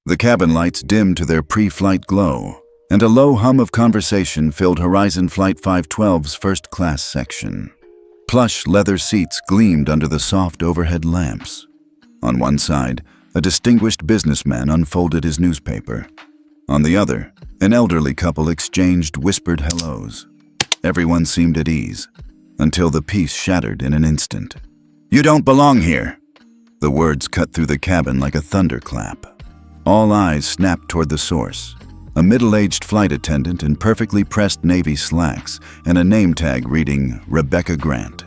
The cabin lights dimmed to their pre-flight glow, and a low hum of conversation filled Horizon Flight 512's first-class section. Plush leather seats gleamed under the soft overhead lamps. On one side, a distinguished businessman unfolded his newspaper. On the other, an elderly couple exchanged whispered hellos. Everyone seemed at ease, until the peace shattered in an instant. "You don't belong here!" The words cut through the cabin like a thunderclap. All eyes snapped toward the source, a middle-aged flight attendant in perfectly pressed navy slacks and a name tag reading Rebecca Grant.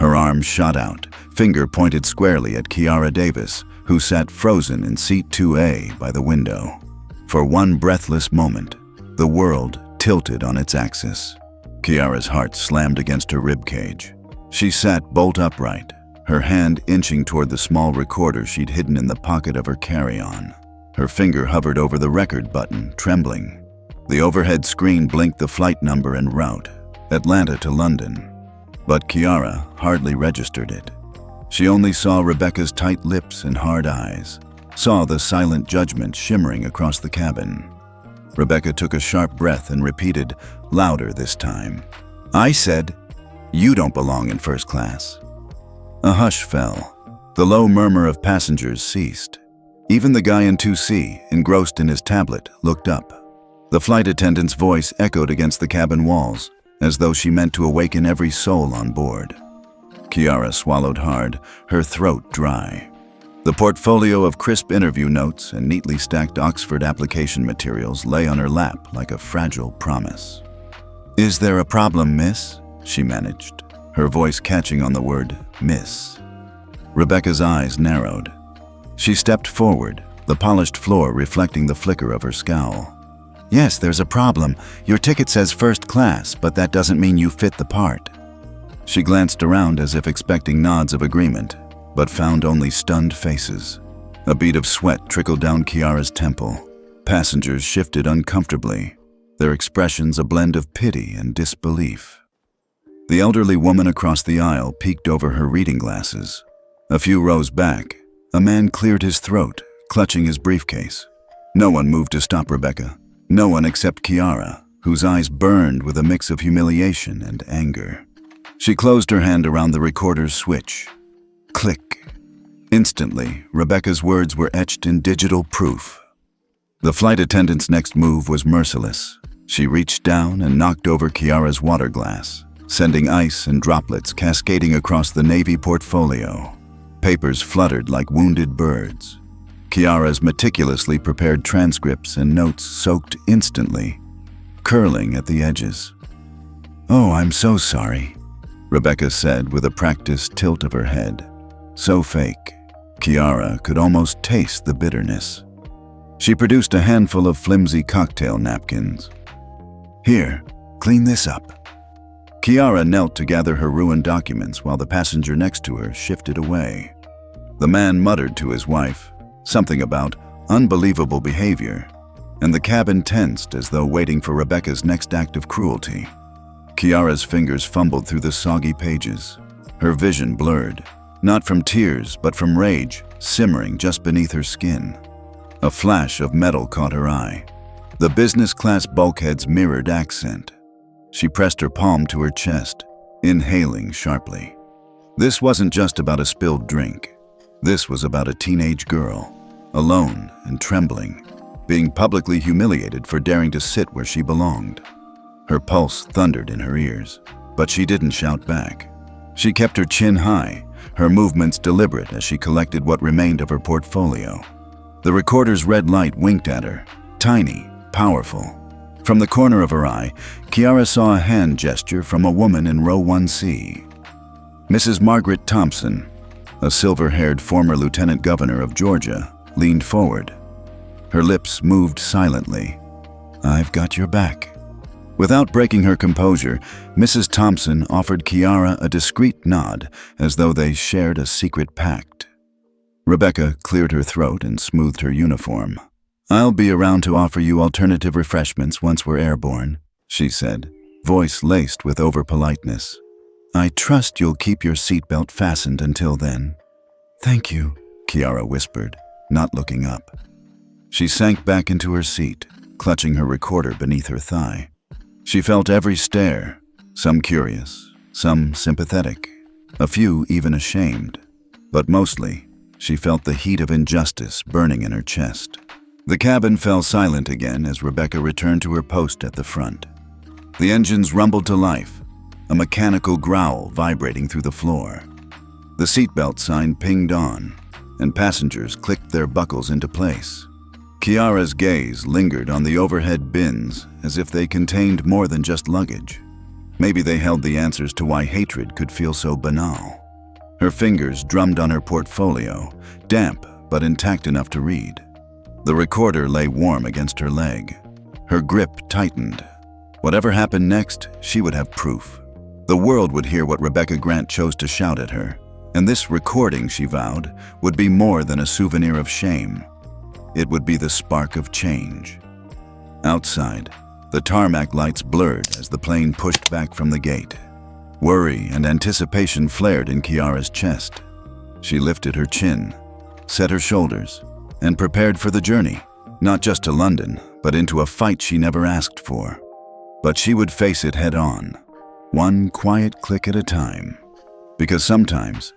Her arm shot out, finger pointed squarely at Kiara Davis, who sat frozen in seat 2A by the window. For one breathless moment, the world tilted on its axis. Kiara's heart slammed against her ribcage. She sat bolt upright, her hand inching toward the small recorder she'd hidden in the pocket of her carry-on. Her finger hovered over the record button, trembling. The overhead screen blinked the flight number and route, Atlanta to London. But Kiara hardly registered it. She only saw Rebecca's tight lips and hard eyes, saw the silent judgment shimmering across the cabin. Rebecca took a sharp breath and repeated, louder this time, "I said, you don't belong in first class." A hush fell. The low murmur of passengers ceased. Even the guy in 2C, engrossed in his tablet, looked up. The flight attendant's voice echoed against the cabin walls, as though she meant to awaken every soul on board. Kiara swallowed hard, her throat dry. The portfolio of crisp interview notes and neatly stacked Oxford application materials lay on her lap like a fragile promise. "Is there a problem, miss?" she managed, her voice catching on the word miss. Rebecca's eyes narrowed. She stepped forward, the polished floor reflecting the flicker of her scowl. "Yes, there's a problem. Your ticket says first class, but that doesn't mean you fit the part." She glanced around as if expecting nods of agreement, but found only stunned faces. A bead of sweat trickled down Kiara's temple. Passengers shifted uncomfortably, their expressions a blend of pity and disbelief. The elderly woman across the aisle peeked over her reading glasses. A few rows back, a man cleared his throat, clutching his briefcase. No one moved to stop Rebecca. No one except Kiara, whose eyes burned with a mix of humiliation and anger. She closed her hand around the recorder's switch. Click. Instantly, Rebecca's words were etched in digital proof. The flight attendant's next move was merciless. She reached down and knocked over Kiara's water glass, sending ice and droplets cascading across the Navy portfolio. Papers fluttered like wounded birds. Kiara's meticulously prepared transcripts and notes soaked instantly, curling at the edges. "Oh, I'm so sorry," Rebecca said with a practiced tilt of her head. So fake, Kiara could almost taste the bitterness. She produced a handful of flimsy cocktail napkins. "Here, clean this up." Kiara knelt to gather her ruined documents while the passenger next to her shifted away. The man muttered to his wife, something about unbelievable behavior, and the cabin tensed as though waiting for Rebecca's next act of cruelty. Kiara's fingers fumbled through the soggy pages, her vision blurred, not from tears but from rage simmering just beneath her skin. A flash of metal caught her eye, the business-class bulkhead's mirrored accent. She pressed her palm to her chest, inhaling sharply. This wasn't just about a spilled drink. This was about a teenage girl, alone and trembling, being publicly humiliated for daring to sit where she belonged. Her pulse thundered in her ears, but she didn't shout back. She kept her chin high, her movements deliberate as she collected what remained of her portfolio. The recorder's red light winked at her, tiny, powerful. From the corner of her eye, Kiara saw a hand gesture from a woman in row 1C. Mrs. Margaret Thompson, a silver-haired former lieutenant governor of Georgia, leaned forward. Her lips moved silently. "I've got your back." Without breaking her composure, Mrs. Thompson offered Kiara a discreet nod as though they shared a secret pact. Rebecca cleared her throat and smoothed her uniform. "I'll be around to offer you alternative refreshments once we're airborne," she said, voice laced with over-politeness. "I trust you'll keep your seatbelt fastened until then." "Thank you," Kiara whispered, not looking up. She sank back into her seat, clutching her recorder beneath her thigh. She felt every stare, some curious, some sympathetic, a few even ashamed. But mostly, she felt the heat of injustice burning in her chest. The cabin fell silent again as Rebecca returned to her post at the front. The engines rumbled to life, a mechanical growl vibrating through the floor. The seatbelt sign pinged on, and passengers clicked their buckles into place. Kiara's gaze lingered on the overhead bins as if they contained more than just luggage. Maybe they held the answers to why hatred could feel so banal. Her fingers drummed on her portfolio, damp but intact enough to read. The recorder lay warm against her leg. Her grip tightened. Whatever happened next, she would have proof. The world would hear what Rebecca Grant chose to shout at her, and this recording, she vowed, would be more than a souvenir of shame. It would be the spark of change. Outside, the tarmac lights blurred as the plane pushed back from the gate. Worry and anticipation flared in Kiara's chest. She lifted her chin, set her shoulders, and prepared for the journey, not just to London, but into a fight she never asked for. But she would face it head on, one quiet click at a time. Because sometimes,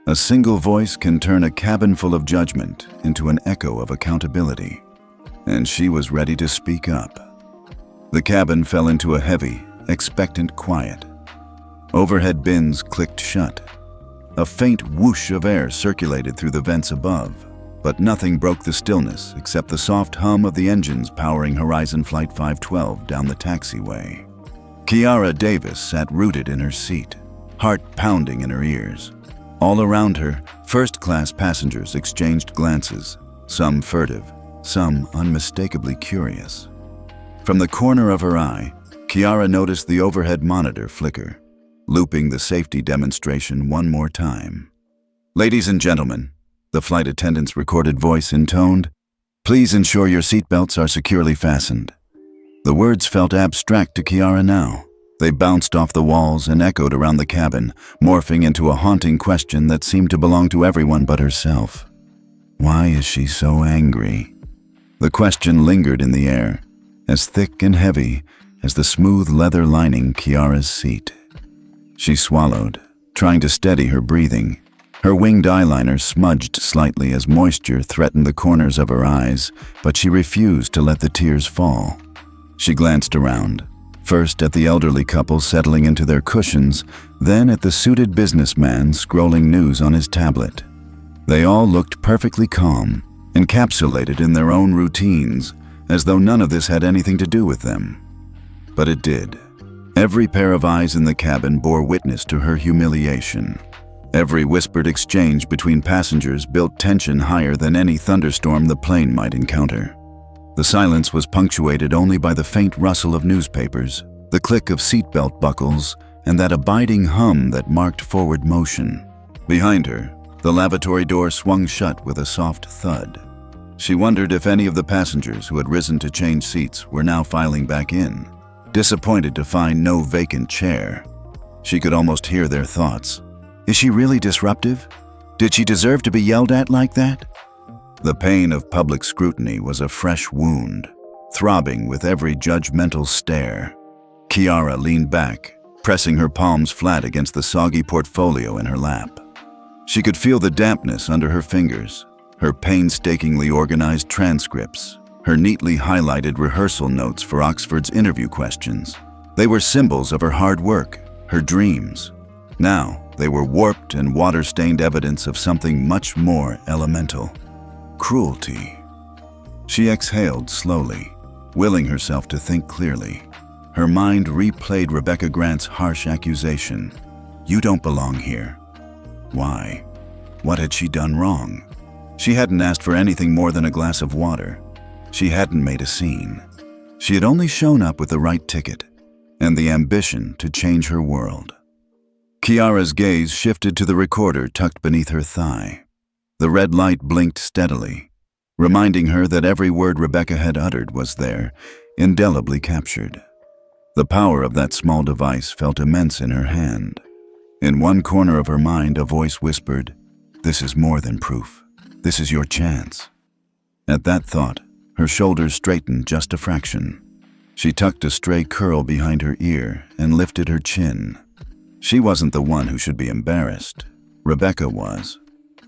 a single voice can turn a cabin full of judgment into an echo of accountability. And she was ready to speak up. The cabin fell into a heavy, expectant quiet. Overhead bins clicked shut. A faint whoosh of air circulated through the vents above, but nothing broke the stillness except the soft hum of the engines powering Horizon Flight 512 down the taxiway. Kiara Davis sat rooted in her seat, heart pounding in her ears. All around her, first-class passengers exchanged glances, some furtive, some unmistakably curious. From the corner of her eye, Kiara noticed the overhead monitor flicker, looping the safety demonstration one more time. "Ladies and gentlemen," the flight attendant's recorded voice intoned, "please ensure your seatbelts are securely fastened." The words felt abstract to Kiara now. They bounced off the walls and echoed around the cabin, morphing into a haunting question that seemed to belong to everyone but herself. Why is she so angry? The question lingered in the air, as thick and heavy as the smooth leather lining Kiara's seat. She swallowed, trying to steady her breathing. Her winged eyeliner smudged slightly as moisture threatened the corners of her eyes, but she refused to let the tears fall. She glanced around, first at the elderly couple settling into their cushions, then at the suited businessman scrolling news on his tablet. They all looked perfectly calm, encapsulated in their own routines, as though none of this had anything to do with them. But it did. Every pair of eyes in the cabin bore witness to her humiliation. Every whispered exchange between passengers built tension higher than any thunderstorm the plane might encounter. The silence was punctuated only by the faint rustle of newspapers, the click of seatbelt buckles, and that abiding hum that marked forward motion. Behind her, the lavatory door swung shut with a soft thud. She wondered if any of the passengers who had risen to change seats were now filing back in, disappointed to find no vacant chair. She could almost hear their thoughts. Is she really disruptive? Did she deserve to be yelled at like that? The pain of public scrutiny was a fresh wound, throbbing with every judgmental stare. Kiara leaned back, pressing her palms flat against the soggy portfolio in her lap. She could feel the dampness under her fingers, her painstakingly organized transcripts, her neatly highlighted rehearsal notes for Oxford's interview questions. They were symbols of her hard work, her dreams. Now, they were warped and water-stained evidence of something much more elemental. Cruelty. She exhaled slowly, willing herself to think clearly. Her mind replayed Rebecca Grant's harsh accusation. "You don't belong here." Why? What had she done wrong? She hadn't asked for anything more than a glass of water. She hadn't made a scene. She had only shown up with the right ticket and the ambition to change her world. Kiara's gaze shifted to the recorder tucked beneath her thigh. The red light blinked steadily, reminding her that every word Rebecca had uttered was there, indelibly captured. The power of that small device felt immense in her hand. In one corner of her mind, a voice whispered, "This is more than proof. This is your chance." At that thought, her shoulders straightened just a fraction. She tucked a stray curl behind her ear and lifted her chin. She wasn't the one who should be embarrassed. Rebecca was.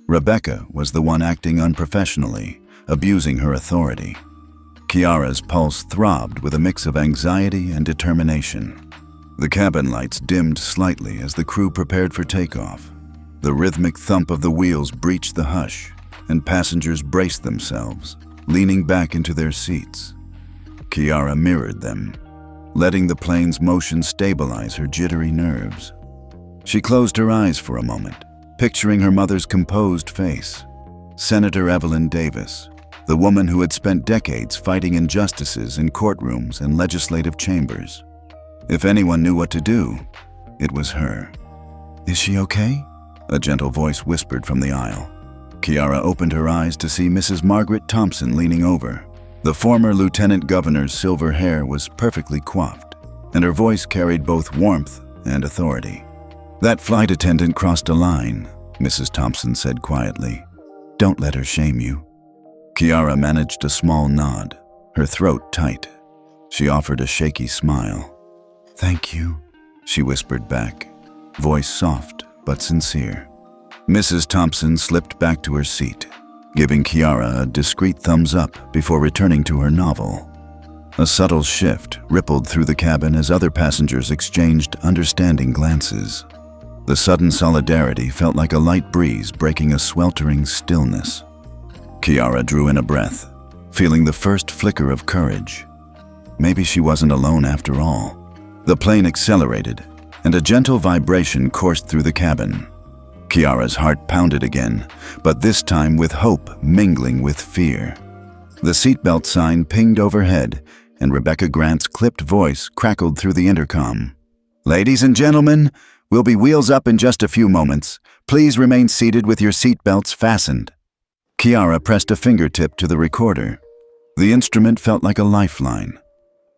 Rebecca was the one acting unprofessionally, abusing her authority. Kiara's pulse throbbed with a mix of anxiety and determination. The cabin lights dimmed slightly as the crew prepared for takeoff. The rhythmic thump of the wheels breached the hush, and passengers braced themselves, leaning back into their seats. Kiara mirrored them, letting the plane's motion stabilize her jittery nerves. She closed her eyes for a moment, picturing her mother's composed face. Senator Evelyn Davis, the woman who had spent decades fighting injustices in courtrooms and legislative chambers. If anyone knew what to do, it was her. "Is she okay?" a gentle voice whispered from the aisle. Kiara opened her eyes to see Mrs. Margaret Thompson leaning over. The former lieutenant governor's silver hair was perfectly coiffed, and her voice carried both warmth and authority. "That flight attendant crossed a line," Mrs. Thompson said quietly. "Don't let her shame you." Kiara managed a small nod, her throat tight. She offered a shaky smile. "Thank you," she whispered back, voice soft but sincere. Mrs. Thompson slipped back to her seat, giving Kiara a discreet thumbs up before returning to her novel. A subtle shift rippled through the cabin as other passengers exchanged understanding glances. The sudden solidarity felt like a light breeze breaking a sweltering stillness. Kiara drew in a breath, feeling the first flicker of courage. Maybe she wasn't alone after all. The plane accelerated, and a gentle vibration coursed through the cabin. Kiara's heart pounded again, but this time with hope mingling with fear. The seatbelt sign pinged overhead, and Rebecca Grant's clipped voice crackled through the intercom. "Ladies and gentlemen, we'll be wheels up in just a few moments. Please remain seated with your seatbelts fastened." Kiara pressed a fingertip to the recorder. The instrument felt like a lifeline,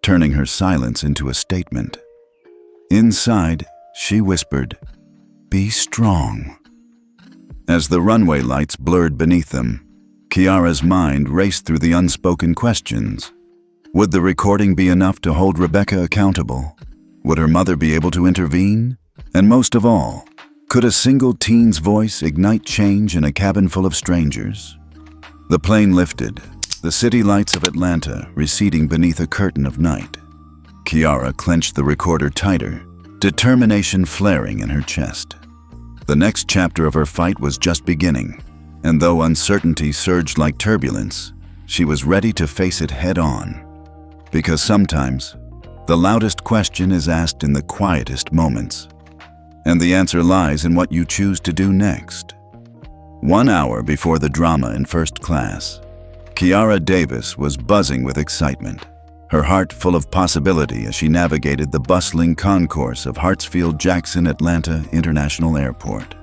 turning her silence into a statement. Inside, she whispered, "Be strong." As the runway lights blurred beneath them, Kiara's mind raced through the unspoken questions. Would the recording be enough to hold Rebecca accountable? Would her mother be able to intervene? And most of all, could a single teen's voice ignite change in a cabin full of strangers? The plane lifted, the city lights of Atlanta receding beneath a curtain of night. Kiara clenched the recorder tighter, determination flaring in her chest. The next chapter of her fight was just beginning, and though uncertainty surged like turbulence, she was ready to face it head-on. Because sometimes, the loudest question is asked in the quietest moments, and the answer lies in what you choose to do next. 1 hour before the drama in first class, Kiara Davis was buzzing with excitement, her heart full of possibility as she navigated the bustling concourse of Hartsfield-Jackson Atlanta International Airport.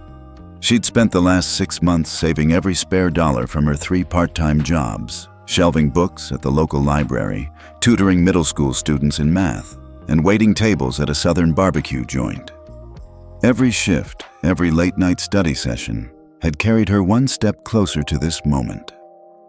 She'd spent the last 6 months saving every spare dollar from her 3 part-time jobs, shelving books at the local library, tutoring middle school students in math, and waiting tables at a southern barbecue joint. Every shift, every late-night study session had carried her one step closer to this moment.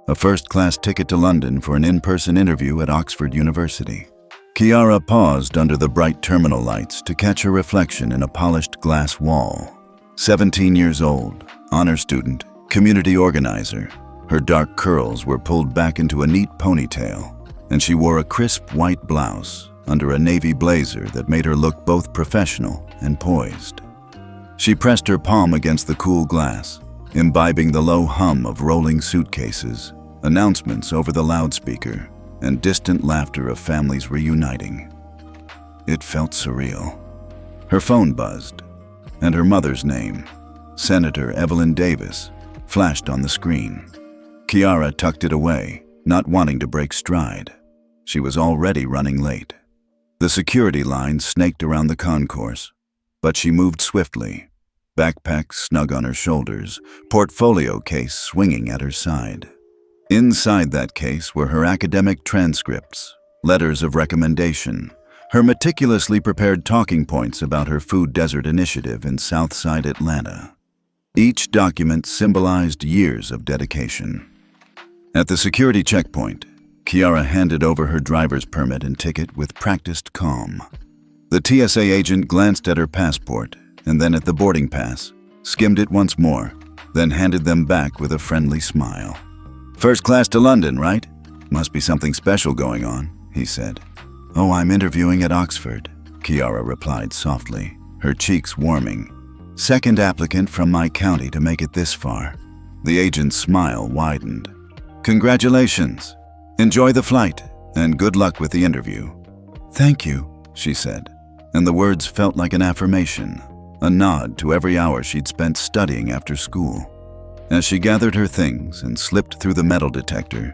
A first-class ticket to London for an in-person interview at Oxford University. Kiara paused under the bright terminal lights to catch her reflection in a polished glass wall. 17 years old, honor student, community organizer, her dark curls were pulled back into a neat ponytail, and she wore a crisp white blouse under a navy blazer that made her look both professional and poised. She pressed her palm against the cool glass, imbibing the low hum of rolling suitcases, announcements over the loudspeaker, and distant laughter of families reuniting. It felt surreal. Her phone buzzed, and her mother's name, Senator Evelyn Davis, flashed on the screen. Kiara tucked it away, not wanting to break stride. She was already running late. The security line snaked around the concourse, but she moved swiftly, backpack snug on her shoulders, portfolio case swinging at her side. Inside that case were her academic transcripts, letters of recommendation, her meticulously prepared talking points about her food desert initiative in Southside Atlanta. Each document symbolized years of dedication. At the security checkpoint, Kiara handed over her driver's permit and ticket with practiced calm. The TSA agent glanced at her passport and then at the boarding pass, skimmed it once more, then handed them back with a friendly smile. "First class to London, right? Must be something special going on," he said. "Oh, I'm interviewing at Oxford," Kiara replied softly, her cheeks warming. "Second applicant from my county to make it this far." The agent's smile widened. "Congratulations. Enjoy the flight, and good luck with the interview." "Thank you," she said, and the words felt like an affirmation, a nod to every hour she'd spent studying after school. As she gathered her things and slipped through the metal detector,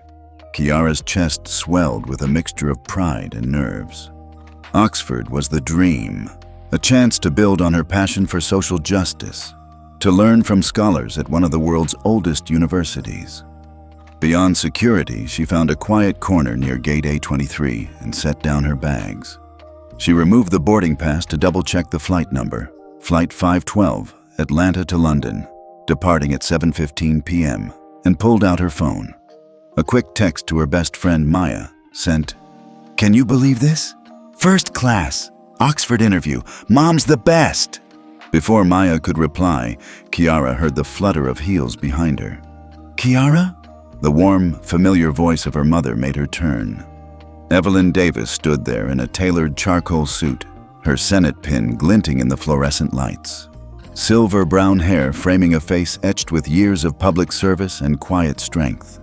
Kiara's chest swelled with a mixture of pride and nerves. Oxford was the dream, a chance to build on her passion for social justice, to learn from scholars at one of the world's oldest universities. Beyond security, she found a quiet corner near Gate A23 and set down her bags. She removed the boarding pass to double-check the flight number, Flight 512, Atlanta to London, departing at 7:15 p.m., and pulled out her phone. A quick text to her best friend Maya sent, "Can you believe this? First class, Oxford interview, Mom's the best!" Before Maya could reply, Kiara heard the flutter of heels behind her. "Kiara?" The warm, familiar voice of her mother made her turn. Evelyn Davis stood there in a tailored charcoal suit, her Senate pin glinting in the fluorescent lights. Silver brown hair framing a face etched with years of public service and quiet strength.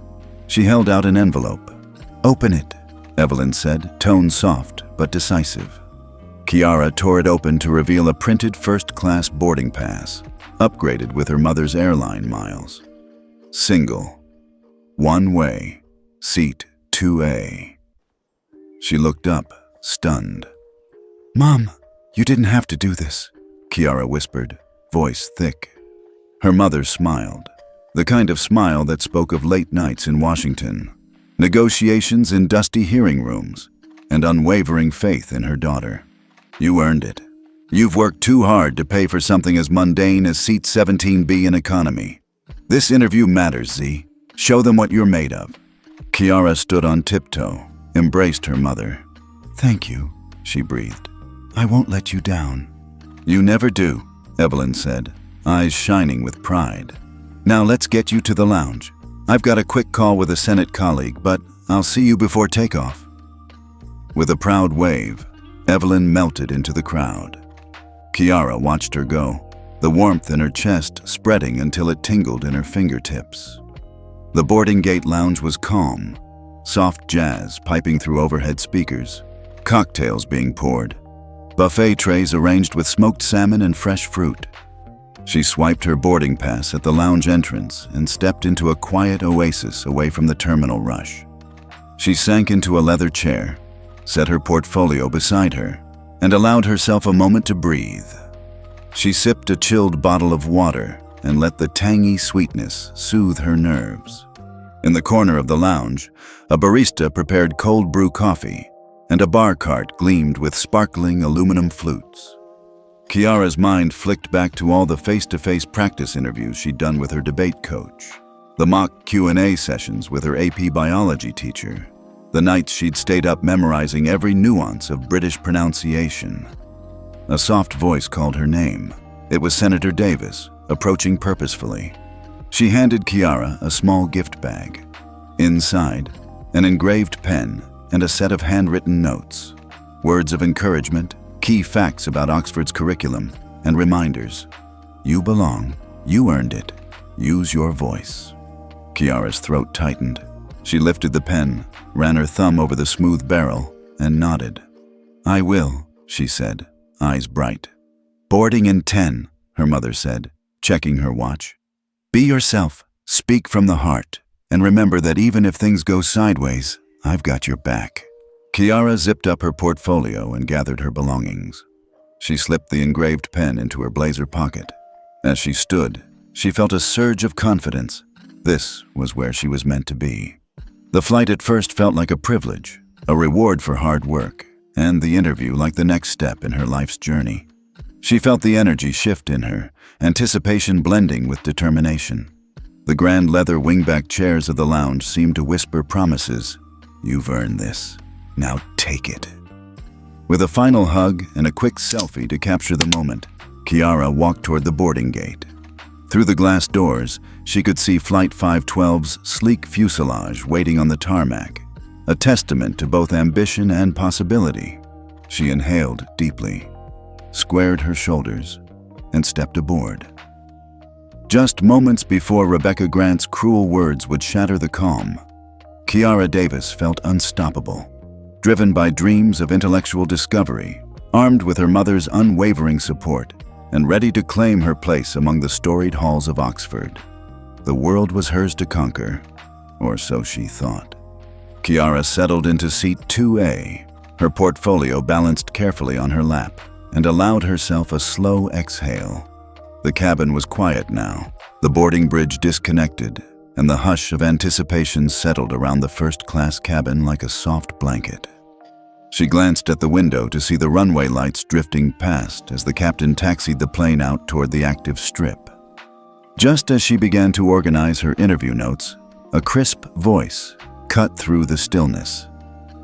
She held out an envelope. "Open it," Evelyn said, tone soft but decisive. Kiara tore it open to reveal a printed first-class boarding pass, upgraded with her mother's airline miles. Single. One way. Seat 2A. She looked up, stunned. "Mom, you didn't have to do this," Kiara whispered, voice thick. Her mother smiled, the kind of smile that spoke of late nights in Washington, negotiations in dusty hearing rooms, and unwavering faith in her daughter. "You earned it. You've worked too hard to pay for something as mundane as Seat 17B in economy. This interview matters, Z. Show them what you're made of." Kiara stood on tiptoe, embraced her mother. "Thank you," she breathed. "I won't let you down." "You never do," Evelyn said, eyes shining with pride. "Now let's get you to the lounge. I've got a quick call with a Senate colleague, but I'll see you before takeoff." With a proud wave, Evelyn melted into the crowd. Kiara watched her go, the warmth in her chest spreading until it tingled in her fingertips. The boarding gate lounge was calm, soft jazz piping through overhead speakers, cocktails being poured, buffet trays arranged with smoked salmon and fresh fruit. She swiped her boarding pass at the lounge entrance and stepped into a quiet oasis away from the terminal rush. She sank into a leather chair, set her portfolio beside her, and allowed herself a moment to breathe. She sipped a chilled bottle of water and let the tangy sweetness soothe her nerves. In the corner of the lounge, a barista prepared cold brew coffee, and a bar cart gleamed with sparkling aluminum flutes. Kiara's mind flicked back to all the face-to-face practice interviews she'd done with her debate coach, the mock Q&A sessions with her AP biology teacher, the nights she'd stayed up memorizing every nuance of British pronunciation. A soft voice called her name. It was Senator Davis, approaching purposefully. She handed Kiara a small gift bag. Inside, an engraved pen and a set of handwritten notes, words of encouragement, key facts about Oxford's curriculum, and reminders. "You belong. You earned it. Use your voice." Kiara's throat tightened. She lifted the pen, ran her thumb over the smooth barrel, and nodded. "I will," she said, eyes bright. "Boarding in 10, her mother said, checking her watch. "Be yourself, speak from the heart, and remember that even if things go sideways, I've got your back." Kiara zipped up her portfolio and gathered her belongings. She slipped the engraved pen into her blazer pocket. As she stood, she felt a surge of confidence. This was where she was meant to be. The flight at first felt like a privilege, a reward for hard work, and the interview like the next step in her life's journey. She felt the energy shift in her, anticipation blending with determination. The grand leather wingback chairs of the lounge seemed to whisper promises. You've earned this. Now take it." With a final hug and a quick selfie to capture the moment, Kiara walked toward the boarding gate. Through the glass doors, she could see Flight 512's sleek fuselage waiting on the tarmac, a testament to both ambition and possibility. She inhaled deeply, squared her shoulders, and stepped aboard. Just moments before Rebecca Grant's cruel words would shatter the calm, Kiara Davis felt unstoppable, driven by dreams of intellectual discovery, armed with her mother's unwavering support, and ready to claim her place among the storied halls of Oxford. The world was hers to conquer, or so she thought. Kiara settled into seat 2A, her portfolio balanced carefully on her lap, and allowed herself a slow exhale. The cabin was quiet now, the boarding bridge disconnected, and the hush of anticipation settled around the first-class cabin like a soft blanket. She glanced at the window to see the runway lights drifting past as the captain taxied the plane out toward the active strip. Just as she began to organize her interview notes, a crisp voice cut through the stillness.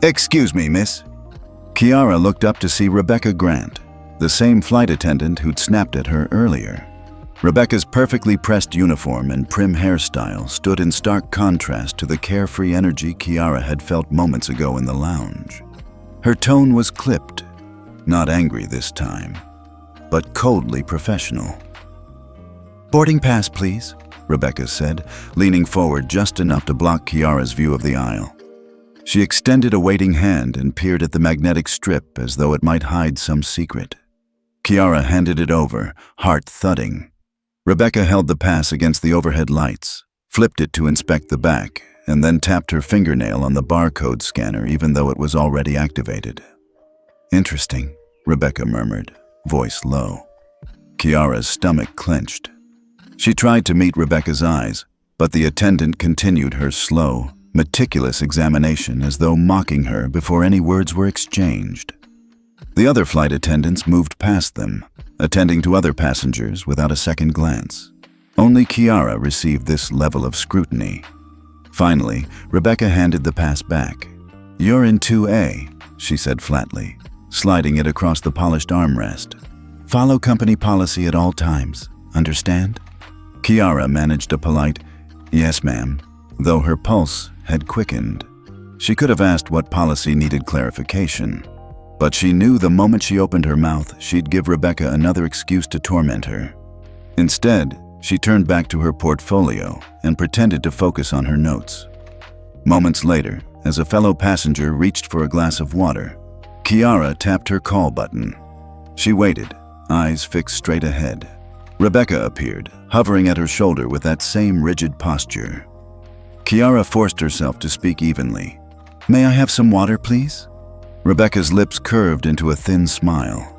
"Excuse me, miss." Kiara looked up to see Rebecca Grant, the same flight attendant who'd snapped at her earlier. Rebecca's perfectly pressed uniform and prim hairstyle stood in stark contrast to the carefree energy Kiara had felt moments ago in the lounge. Her tone was clipped, not angry this time, but coldly professional. "Boarding pass, please," Rebecca said, leaning forward just enough to block Kiara's view of the aisle. She extended a waiting hand and peered at the magnetic strip as though it might hide some secret. Kiara handed it over, heart thudding. Rebecca held the pass against the overhead lights, flipped it to inspect the back, and then tapped her fingernail on the barcode scanner even though it was already activated. "Interesting," Rebecca murmured, voice low. Kiara's stomach clenched. She tried to meet Rebecca's eyes, but the attendant continued her slow, meticulous examination as though mocking her before any words were exchanged. The other flight attendants moved past them, attending to other passengers without a second glance. Only Kiara received this level of scrutiny. Finally, Rebecca handed the pass back. "You're in 2A, she said flatly, sliding it across the polished armrest. "Follow company policy at all times, understand?" Kiara managed a polite, "Yes, ma'am," though her pulse had quickened. She could have asked what policy needed clarification, but she knew the moment she opened her mouth, she'd give Rebecca another excuse to torment her. Instead, she turned back to her portfolio and pretended to focus on her notes. Moments later, as a fellow passenger reached for a glass of water, Kiara tapped her call button. She waited, eyes fixed straight ahead. Rebecca appeared, hovering at her shoulder with that same rigid posture. Kiara forced herself to speak evenly. "May I have some water, please?" Rebecca's lips curved into a thin smile.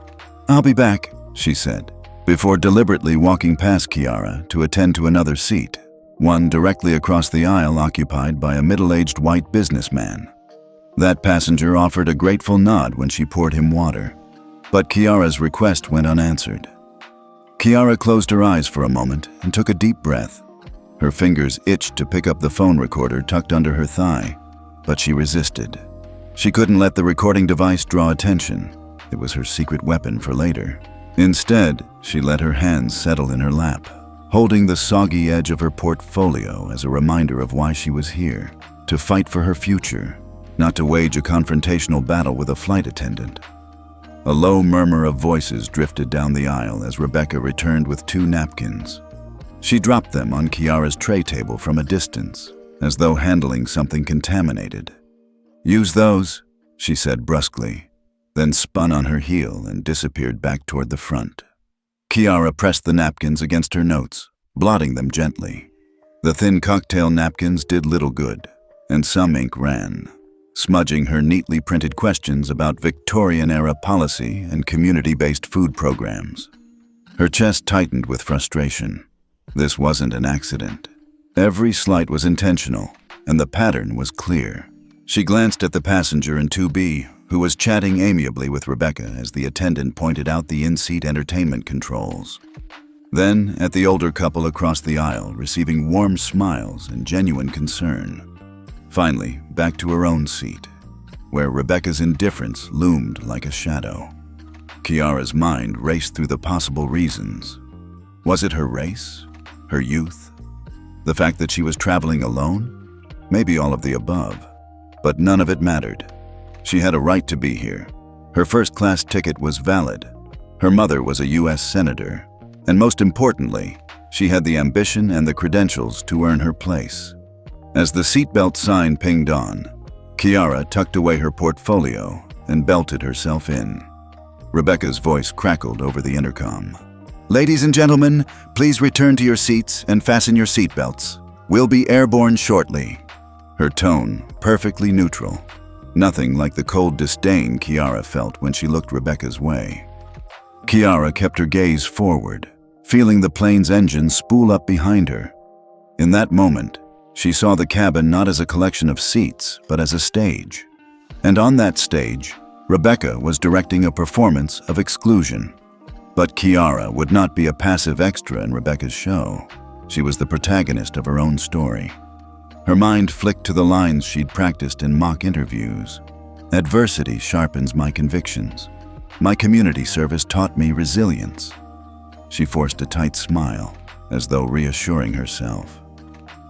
"I'll be back," she said, before deliberately walking past Kiara to attend to another seat, one directly across the aisle occupied by a middle-aged white businessman. That passenger offered a grateful nod when she poured him water, but Kiara's request went unanswered. Kiara closed her eyes for a moment and took a deep breath. Her fingers itched to pick up the phone recorder tucked under her thigh, but she resisted. She couldn't let the recording device draw attention. It was her secret weapon for later. Instead, she let her hands settle in her lap, holding the soggy edge of her portfolio as a reminder of why she was here, to fight for her future, not to wage a confrontational battle with a flight attendant. A low murmur of voices drifted down the aisle as Rebecca returned with 2 napkins. She dropped them on Kiara's tray table from a distance, as though handling something contaminated. "Use those," she said brusquely, then spun on her heel and disappeared back toward the front. Kiara pressed the napkins against her notes, blotting them gently. The thin cocktail napkins did little good, and some ink ran, smudging her neatly printed questions about Victorian-era policy and community-based food programs. Her chest tightened with frustration. This wasn't an accident. Every slight was intentional, and the pattern was clear. She glanced at the passenger in 2B, who was chatting amiably with Rebecca as the attendant pointed out the in-seat entertainment controls. Then at the older couple across the aisle, receiving warm smiles and genuine concern. Finally, back to her own seat, where Rebecca's indifference loomed like a shadow. Kiara's mind raced through the possible reasons. Was it her race? Her youth? The fact that she was traveling alone? Maybe all of the above. But none of it mattered. She had a right to be here. Her first-class ticket was valid. Her mother was a U.S. senator. And most importantly, she had the ambition and the credentials to earn her place. As the seatbelt sign pinged on, Kiara tucked away her portfolio and belted herself in. Rebecca's voice crackled over the intercom. "Ladies and gentlemen, please return to your seats and fasten your seatbelts. We'll be airborne shortly." Her tone, perfectly neutral. Nothing like the cold disdain Kiara felt when she looked Rebecca's way. Kiara kept her gaze forward, feeling the plane's engine spool up behind her. In that moment, she saw the cabin not as a collection of seats, but as a stage. And on that stage, Rebecca was directing a performance of exclusion. But Kiara would not be a passive extra in Rebecca's show. She was the protagonist of her own story. Her mind flicked to the lines she'd practiced in mock interviews. "Adversity sharpens my convictions. My community service taught me resilience." She forced a tight smile, as though reassuring herself.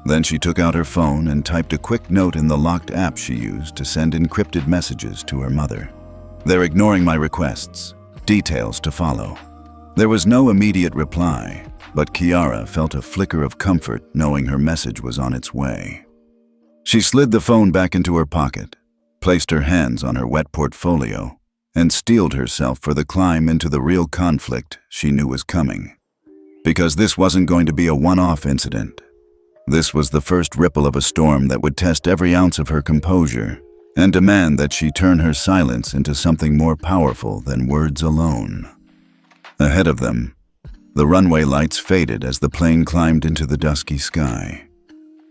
Then she took out her phone and typed a quick note in the locked app she used to send encrypted messages to her mother. "They're ignoring my requests. Details to follow." There was no immediate reply, but Kiara felt a flicker of comfort knowing her message was on its way. She slid the phone back into her pocket, placed her hands on her wet portfolio, and steeled herself for the climb into the real conflict she knew was coming. Because this wasn't going to be a one-off incident. This was the first ripple of a storm that would test every ounce of her composure and demand that she turn her silence into something more powerful than words alone. Ahead of them, the runway lights faded as the plane climbed into the dusky sky.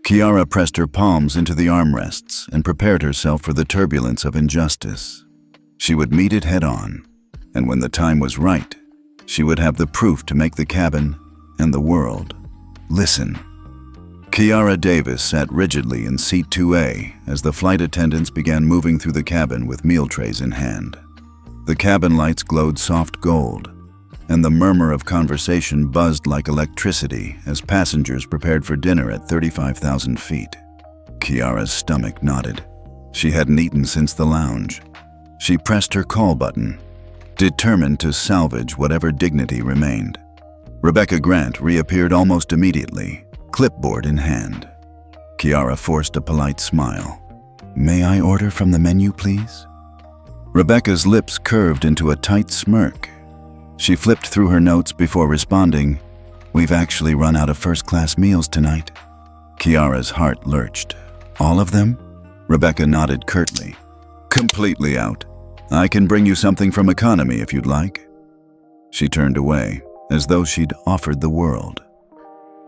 Kiara pressed her palms into the armrests and prepared herself for the turbulence of injustice. She would meet it head-on, and when the time was right, she would have the proof to make the cabin and the world listen. Kiara Davis sat rigidly in seat 2A as the flight attendants began moving through the cabin with meal trays in hand. The cabin lights glowed soft gold, and the murmur of conversation buzzed like electricity as passengers prepared for dinner at 35,000 feet. Kiara's stomach knotted. She hadn't eaten since the lounge. She pressed her call button, determined to salvage whatever dignity remained. Rebecca Grant reappeared almost immediately, clipboard in hand. Kiara forced a polite smile. "May I order from the menu, please?" Rebecca's lips curved into a tight smirk. She flipped through her notes before responding, "We've actually run out of first-class meals tonight." Kiara's heart lurched. "All of them?" Rebecca nodded curtly. "Completely out. I can bring you something from economy if you'd like." She turned away, as though she'd offered the world.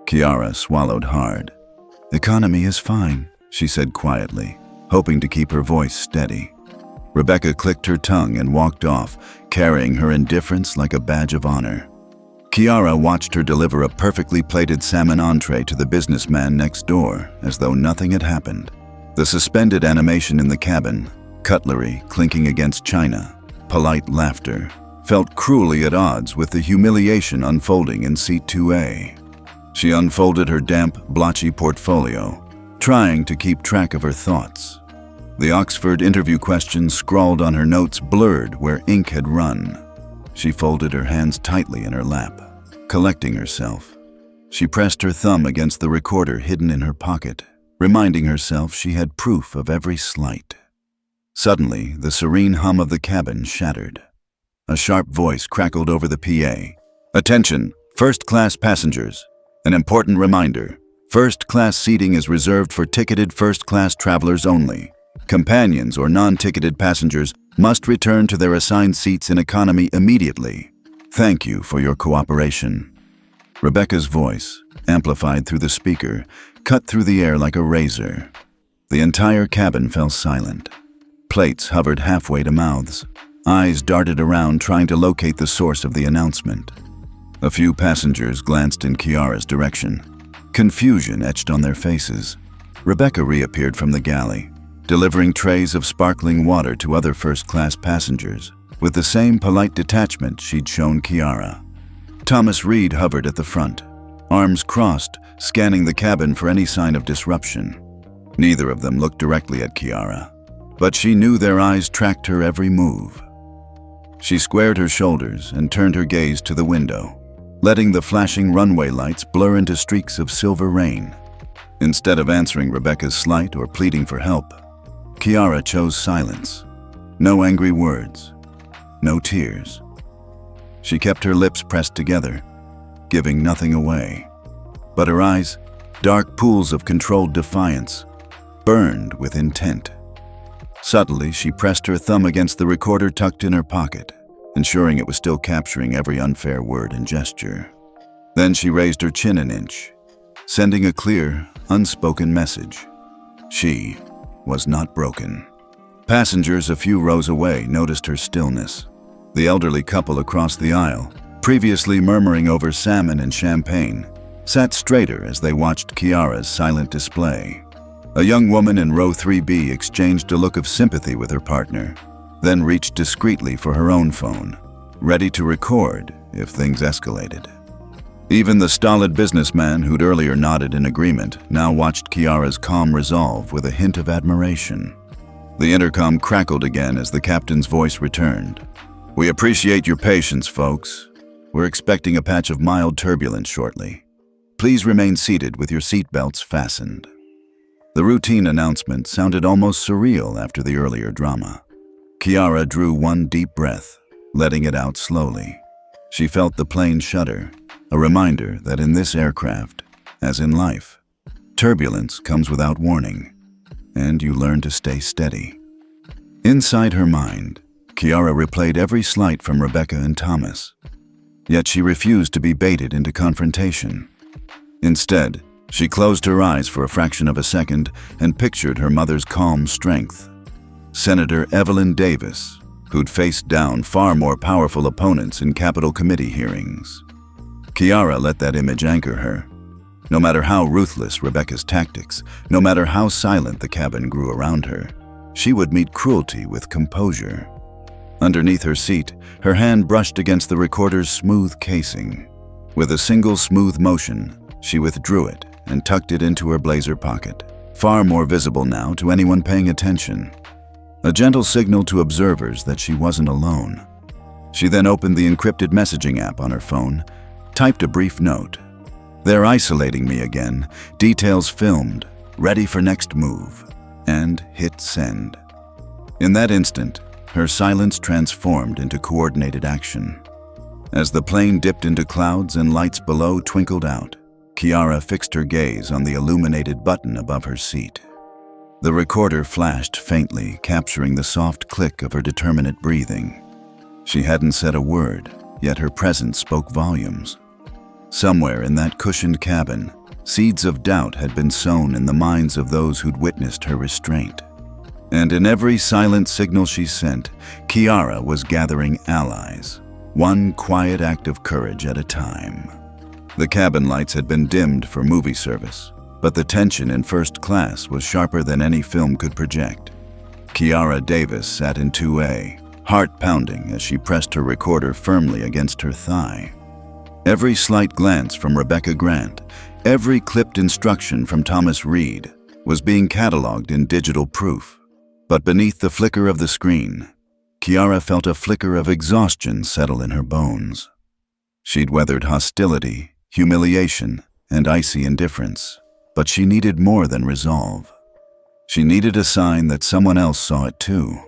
Kiara swallowed hard. "Economy is fine," she said quietly, hoping to keep her voice steady. Rebecca clicked her tongue and walked off, carrying her indifference like a badge of honor. Kiara watched her deliver a perfectly plated salmon entree to the businessman next door, as though nothing had happened. The suspended animation in the cabin, cutlery clinking against china, polite laughter, felt cruelly at odds with the humiliation unfolding in seat 2A. She unfolded her damp, blotchy portfolio, trying to keep track of her thoughts. The Oxford interview questions scrawled on her notes blurred where ink had run. She folded her hands tightly in her lap, collecting herself. She pressed her thumb against the recorder hidden in her pocket, reminding herself she had proof of every slight. Suddenly, the serene hum of the cabin shattered. A sharp voice crackled over the PA. "Attention, first-class passengers. An important reminder. First-class seating is reserved for ticketed first-class travelers only. Companions or non-ticketed passengers must return to their assigned seats in economy immediately. Thank you for your cooperation." Rebecca's voice, amplified through the speaker, cut through the air like a razor. The entire cabin fell silent. Plates hovered halfway to mouths. Eyes darted around trying to locate the source of the announcement. A few passengers glanced in Kiara's direction. Confusion etched on their faces. Rebecca reappeared from the galley, delivering trays of sparkling water to other first-class passengers, with the same polite detachment she'd shown Kiara. Thomas Reed hovered at the front, arms crossed, scanning the cabin for any sign of disruption. Neither of them looked directly at Kiara, but she knew their eyes tracked her every move. She squared her shoulders and turned her gaze to the window, letting the flashing runway lights blur into streaks of silver rain. Instead of answering Rebecca's slight or pleading for help, Kiara chose silence. No angry words, no tears. She kept her lips pressed together, giving nothing away. But her eyes, dark pools of controlled defiance, burned with intent. Subtly, she pressed her thumb against the recorder tucked in her pocket, ensuring it was still capturing every unfair word and gesture. Then she raised her chin an inch, sending a clear, unspoken message. She was not broken. Passengers a few rows away noticed her stillness. The elderly couple across the aisle, previously murmuring over salmon and champagne, sat straighter as they watched Kiara's silent display. A young woman in row 3B exchanged a look of sympathy with her partner, then reached discreetly for her own phone, ready to record if things escalated. Even the stolid businessman who'd earlier nodded in agreement now watched Kiara's calm resolve with a hint of admiration. The intercom crackled again as the captain's voice returned. "We appreciate your patience, folks. We're expecting a patch of mild turbulence shortly. Please remain seated with your seatbelts fastened." The routine announcement sounded almost surreal after the earlier drama. Kiara drew one deep breath, letting it out slowly. She felt the plane shudder, a reminder that in this aircraft, as in life, turbulence comes without warning, and you learn to stay steady. Inside her mind, Kiara replayed every slight from Rebecca and Thomas. Yet she refused to be baited into confrontation. Instead, she closed her eyes for a fraction of a second and pictured her mother's calm strength. Senator Evelyn Davis, who'd faced down far more powerful opponents in Capitol Committee hearings. Kiara let that image anchor her. No matter how ruthless Rebecca's tactics, no matter how silent the cabin grew around her, she would meet cruelty with composure. Underneath her seat, her hand brushed against the recorder's smooth casing. With a single smooth motion, she withdrew it and tucked it into her blazer pocket, far more visible now to anyone paying attention. A gentle signal to observers that she wasn't alone. She then opened the encrypted messaging app on her phone, typed a brief note. "They're isolating me again, details filmed, ready for next move," and hit send. In that instant, her silence transformed into coordinated action. As the plane dipped into clouds and lights below twinkled out, Kiara fixed her gaze on the illuminated button above her seat. The recorder flashed faintly, capturing the soft click of her determinate breathing. She hadn't said a word, yet her presence spoke volumes. Somewhere in that cushioned cabin, seeds of doubt had been sown in the minds of those who'd witnessed her restraint. And in every silent signal she sent, Kiara was gathering allies, one quiet act of courage at a time. The cabin lights had been dimmed for movie service, but the tension in first class was sharper than any film could project. Kiara Davis sat in 2A, heart pounding as she pressed her recorder firmly against her thigh. Every slight glance from Rebecca Grant, every clipped instruction from Thomas Reed, was being cataloged in digital proof. But beneath the flicker of the screen, Kiara felt a flicker of exhaustion settle in her bones. She'd weathered hostility, humiliation, and icy indifference, but she needed more than resolve. She needed a sign that someone else saw it too.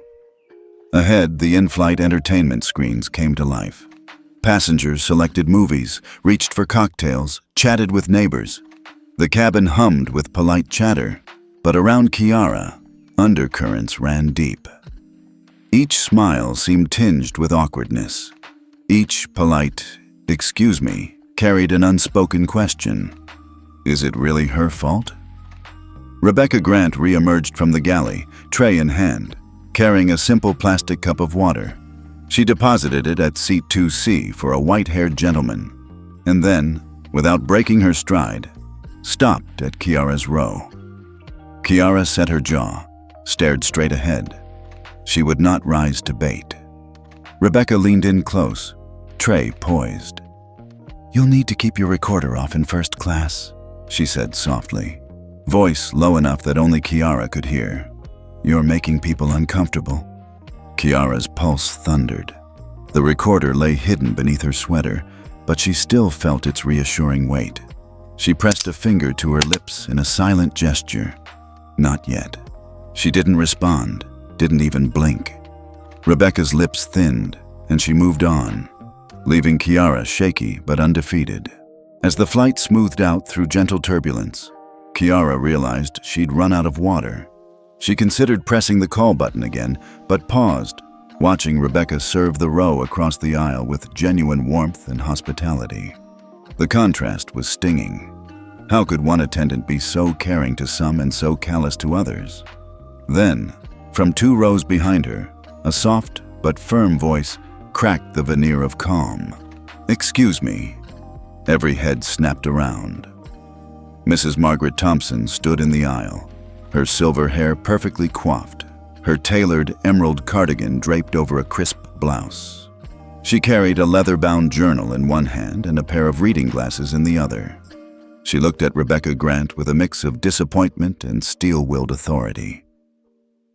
Ahead, the in-flight entertainment screens came to life. Passengers selected movies, reached for cocktails, chatted with neighbors. The cabin hummed with polite chatter, but around Kiara, undercurrents ran deep. Each smile seemed tinged with awkwardness. Each polite, "Excuse me," carried an unspoken question. Is it really her fault? Rebecca Grant re-emerged from the galley, tray in hand, carrying a simple plastic cup of water. She deposited it at seat 2C for a white-haired gentleman, and then, without breaking her stride, stopped at Kiara's row. Kiara set her jaw, stared straight ahead. She would not rise to bait. Rebecca leaned in close, tray poised. "You'll need to keep your recorder off in first class," she said softly, voice low enough that only Kiara could hear. "You're making people uncomfortable." Kiara's pulse thundered. The recorder lay hidden beneath her sweater, but she still felt its reassuring weight. She pressed a finger to her lips in a silent gesture. Not yet. She didn't respond, didn't even blink. Rebecca's lips thinned, and she moved on, leaving Kiara shaky but undefeated. As the flight smoothed out through gentle turbulence, Kiara realized she'd run out of water. She considered pressing the call button again, but paused, watching Rebecca serve the row across the aisle with genuine warmth and hospitality. The contrast was stinging. How could one attendant be so caring to some and so callous to others? Then, from 2 rows behind her, a soft but firm voice cracked the veneer of calm. "Excuse me." Every head snapped around. Mrs. Margaret Thompson stood in the aisle, her silver hair perfectly coiffed, her tailored emerald cardigan draped over a crisp blouse. She carried a leather-bound journal in one hand and a pair of reading glasses in the other. She looked at Rebecca Grant with a mix of disappointment and steel-willed authority.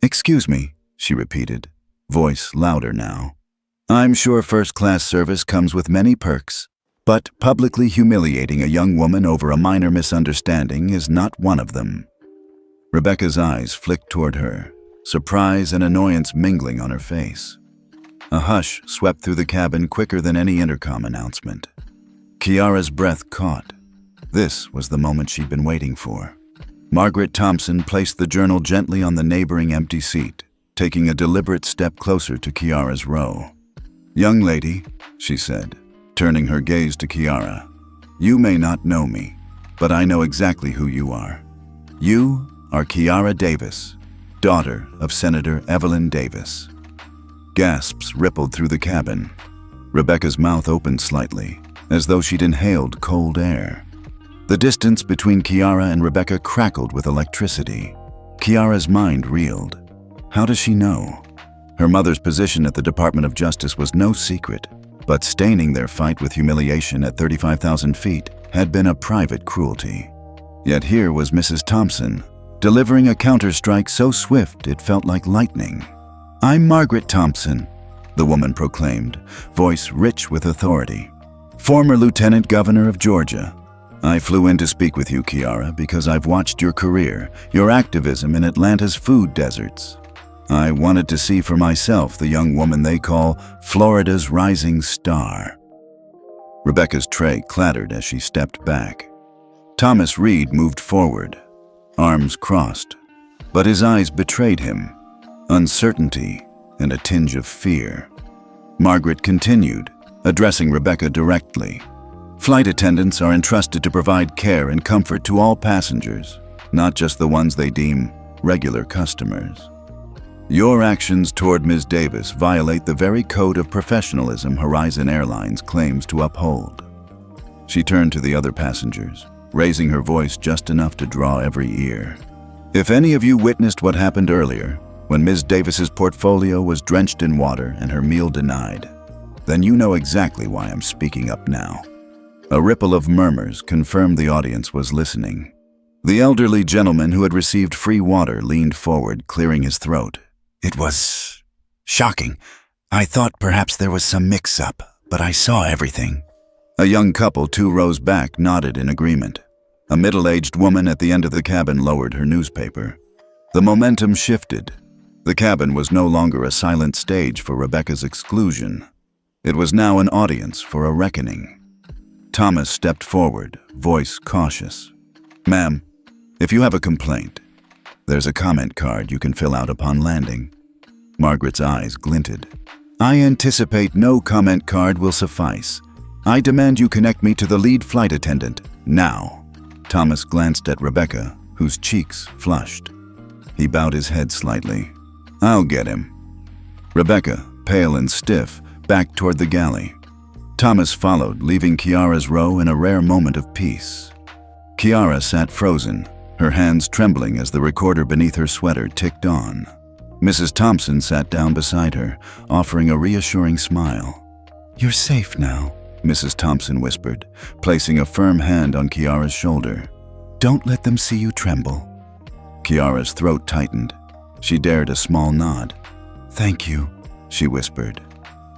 "Excuse me," she repeated, voice louder now. "I'm sure first-class service comes with many perks, but publicly humiliating a young woman over a minor misunderstanding is not one of them." Rebecca's eyes flicked toward her, surprise and annoyance mingling on her face. A hush swept through the cabin quicker than any intercom announcement. Kiara's breath caught. This was the moment she'd been waiting for. Margaret Thompson placed the journal gently on the neighboring empty seat, taking a deliberate step closer to Kiara's row. "Young lady," she said, turning her gaze to Kiara, "you may not know me, but I know exactly who you are. You are Kiara Davis, daughter of Senator Evelyn Davis." Gasps rippled through the cabin. Rebecca's mouth opened slightly, as though she'd inhaled cold air. The distance between Kiara and Rebecca crackled with electricity. Kiara's mind reeled. How does she know? Her mother's position at the Department of Justice was no secret, but staining their fight with humiliation at 35,000 feet had been a private cruelty. Yet here was Mrs. Thompson, delivering a counterstrike so swift it felt like lightning. "I'm Margaret Thompson," the woman proclaimed, voice rich with authority. "Former Lieutenant Governor of Georgia. I flew in to speak with you, Kiara, because I've watched your career, your activism in Atlanta's food deserts. I wanted to see for myself the young woman they call Florida's rising star." Rebecca's tray clattered as she stepped back. Thomas Reed moved forward, arms crossed, but his eyes betrayed him, uncertainty and a tinge of fear. Margaret continued, addressing Rebecca directly. "Flight attendants are entrusted to provide care and comfort to all passengers, not just the ones they deem regular customers. Your actions toward Ms. Davis violate the very code of professionalism Horizon Airlines claims to uphold." She turned to the other passengers, raising her voice just enough to draw every ear. "If any of you witnessed what happened earlier, when Ms. Davis's portfolio was drenched in water and her meal denied, then you know exactly why I'm speaking up now." A ripple of murmurs confirmed the audience was listening. The elderly gentleman who had received free water leaned forward, clearing his throat. "It was shocking. I thought perhaps there was some mix-up, but I saw everything." A young couple 2 rows back nodded in agreement. A middle-aged woman at the end of the cabin lowered her newspaper. The momentum shifted. The cabin was no longer a silent stage for Rebecca's exclusion. It was now an audience for a reckoning. Thomas stepped forward, voice cautious. "Ma'am, if you have a complaint, there's a comment card you can fill out upon landing." Margaret's eyes glinted. "I anticipate no comment card will suffice. I demand you connect me to the lead flight attendant, now." Thomas glanced at Rebecca, whose cheeks flushed. He bowed his head slightly. "I'll get him." Rebecca, pale and stiff, backed toward the galley. Thomas followed, leaving Kiara's row in a rare moment of peace. Kiara sat frozen, her hands trembling as the recorder beneath her sweater ticked on. Mrs. Thompson sat down beside her, offering a reassuring smile. "You're safe now," Mrs. Thompson whispered, placing a firm hand on Kiara's shoulder. "Don't let them see you tremble." Kiara's throat tightened. She dared a small nod. "Thank you," she whispered.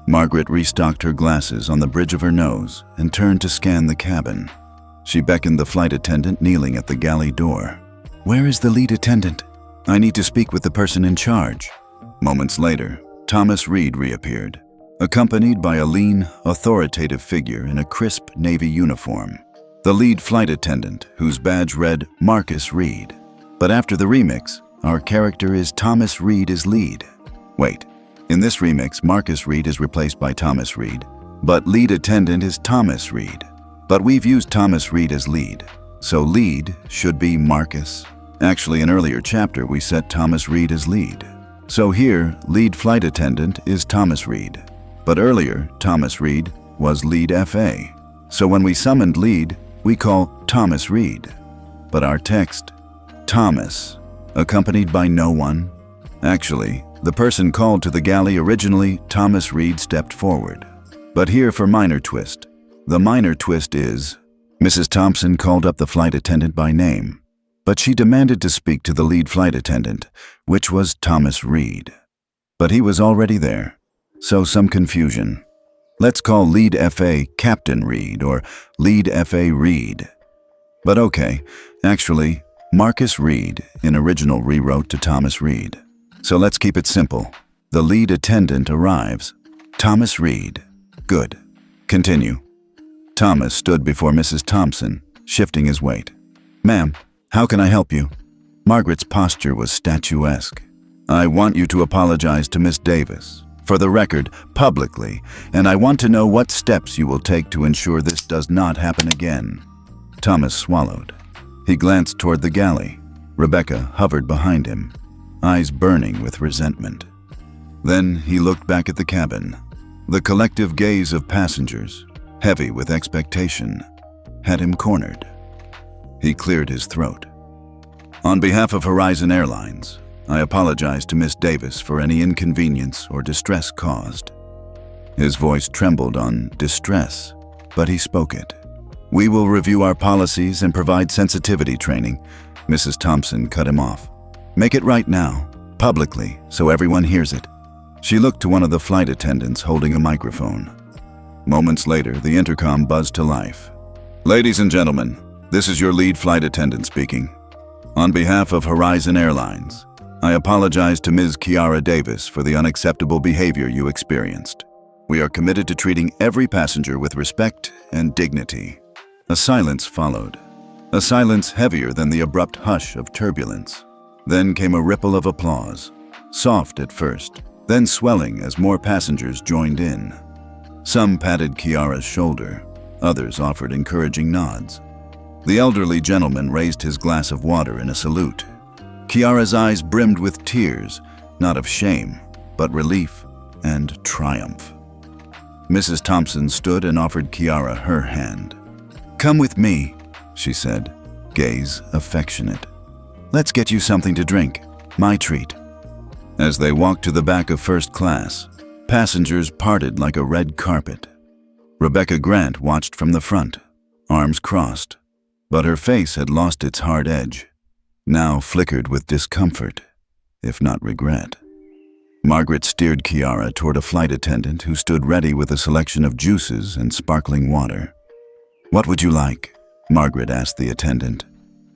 Margaret restocked her glasses on the bridge of her nose and turned to scan the cabin. She beckoned the flight attendant kneeling at the galley door. "Where is the lead attendant? I need to speak with the person in charge." Moments later, Thomas Reed reappeared, accompanied by a lean, authoritative figure in a crisp navy uniform. The lead flight attendant, whose badge read Marcus Reed. But after the remix, our character is Thomas Reed is lead. Wait, in this remix, Marcus Reed is replaced by Thomas Reed, but lead attendant is Thomas Reed. But we've used Thomas Reed as lead, so lead should be Marcus. Actually, an earlier chapter we set Thomas Reed as lead. So here, lead flight attendant is Thomas Reed. But earlier, Thomas Reed was lead FA. So when we summoned lead, we call Thomas Reed. But our text, Thomas, accompanied by no one. Actually, the person called to the galley originally, Thomas Reed stepped forward. But here for minor twist. The minor twist is, Mrs. Thompson called up the flight attendant by name, but she demanded to speak to the lead flight attendant, which was Thomas Reed. But he was already there, so some confusion. Let's call lead FA Captain Reed or lead FA Reed. But okay, actually, Marcus Reed in original rewrote to Thomas Reed. So let's keep it simple. The lead attendant arrives. Thomas Reed. Good. Continue. Thomas stood before Mrs. Thompson, shifting his weight. "Ma'am, how can I help you?" Margaret's posture was statuesque. "I want you to apologize to Miss Davis, for the record, publicly, and I want to know what steps you will take to ensure this does not happen again." Thomas swallowed. He glanced toward the galley. Rebecca hovered behind him, eyes burning with resentment. Then he looked back at the cabin. The collective gaze of passengers, heavy with expectation, had him cornered. He cleared his throat. "On behalf of Horizon Airlines, I apologize to Miss Davis for any inconvenience or distress caused." His voice trembled on distress, but he spoke it. "We will review our policies and provide sensitivity training." Mrs. Thompson cut him off. "Make it right now, publicly, so everyone hears it." She looked to one of the flight attendants holding a microphone. Moments later, the intercom buzzed to life. "Ladies and gentlemen, this is your lead flight attendant speaking. On behalf of Horizon Airlines, I apologize to Ms. Kiara Davis for the unacceptable behavior you experienced. We are committed to treating every passenger with respect and dignity." A silence followed, a silence heavier than the abrupt hush of turbulence. Then came a ripple of applause, soft at first, then swelling as more passengers joined in. Some patted Kiara's shoulder, others offered encouraging nods. The elderly gentleman raised his glass of water in a salute. Kiara's eyes brimmed with tears, not of shame, but relief and triumph. Mrs. Thompson stood and offered Kiara her hand. "Come with me," she said, gaze affectionate. "Let's get you something to drink, my treat." As they walked to the back of first class, passengers parted like a red carpet. Rebecca Grant watched from the front, arms crossed, but her face had lost its hard edge, now flickered with discomfort, if not regret. Margaret steered Kiara toward a flight attendant who stood ready with a selection of juices and sparkling water. "What would you like?" Margaret asked the attendant.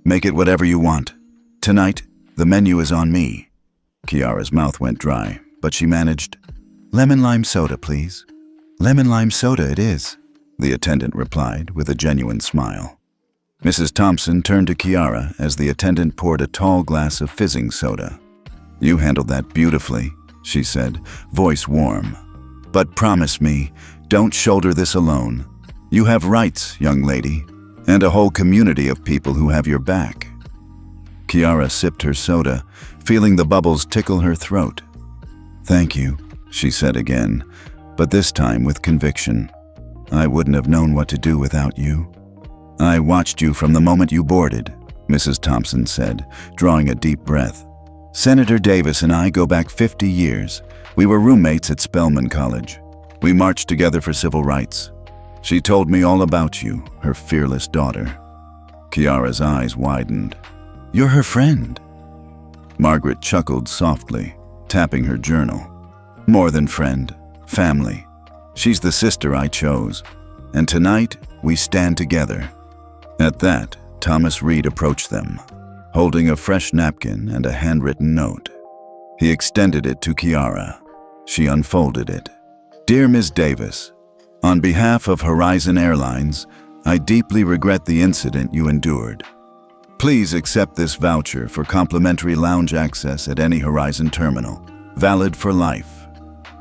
"Make it whatever you want. Tonight, the menu is on me." Kiara's mouth went dry, but she managed, "Lemon lime soda, please." "Lemon lime soda it is," the attendant replied with a genuine smile. Mrs. Thompson turned to Kiara as the attendant poured a tall glass of fizzing soda. "You handled that beautifully," she said, voice warm. "But promise me, don't shoulder this alone. You have rights, young lady, and a whole community of people who have your back." Kiara sipped her soda, feeling the bubbles tickle her throat. "Thank you," she said again, but this time with conviction. "I wouldn't have known what to do without you. I watched you from the moment you boarded, Mrs. Thompson said, drawing a deep breath. "Senator Davis and I go back 50 years. We were roommates at Spelman College. We marched together for civil rights. She told me all about you, her fearless daughter." Kiara's eyes widened. "You're her friend." Margaret chuckled softly, tapping her journal. "More than friend, family. She's the sister I chose, and tonight we stand together." At that, Thomas Reed approached them, holding a fresh napkin and a handwritten note. He extended it to Kiara. She unfolded it. "Dear Ms. Davis, on behalf of Horizon Airlines, I deeply regret the incident you endured. Please accept this voucher for complimentary lounge access at any Horizon terminal, valid for life.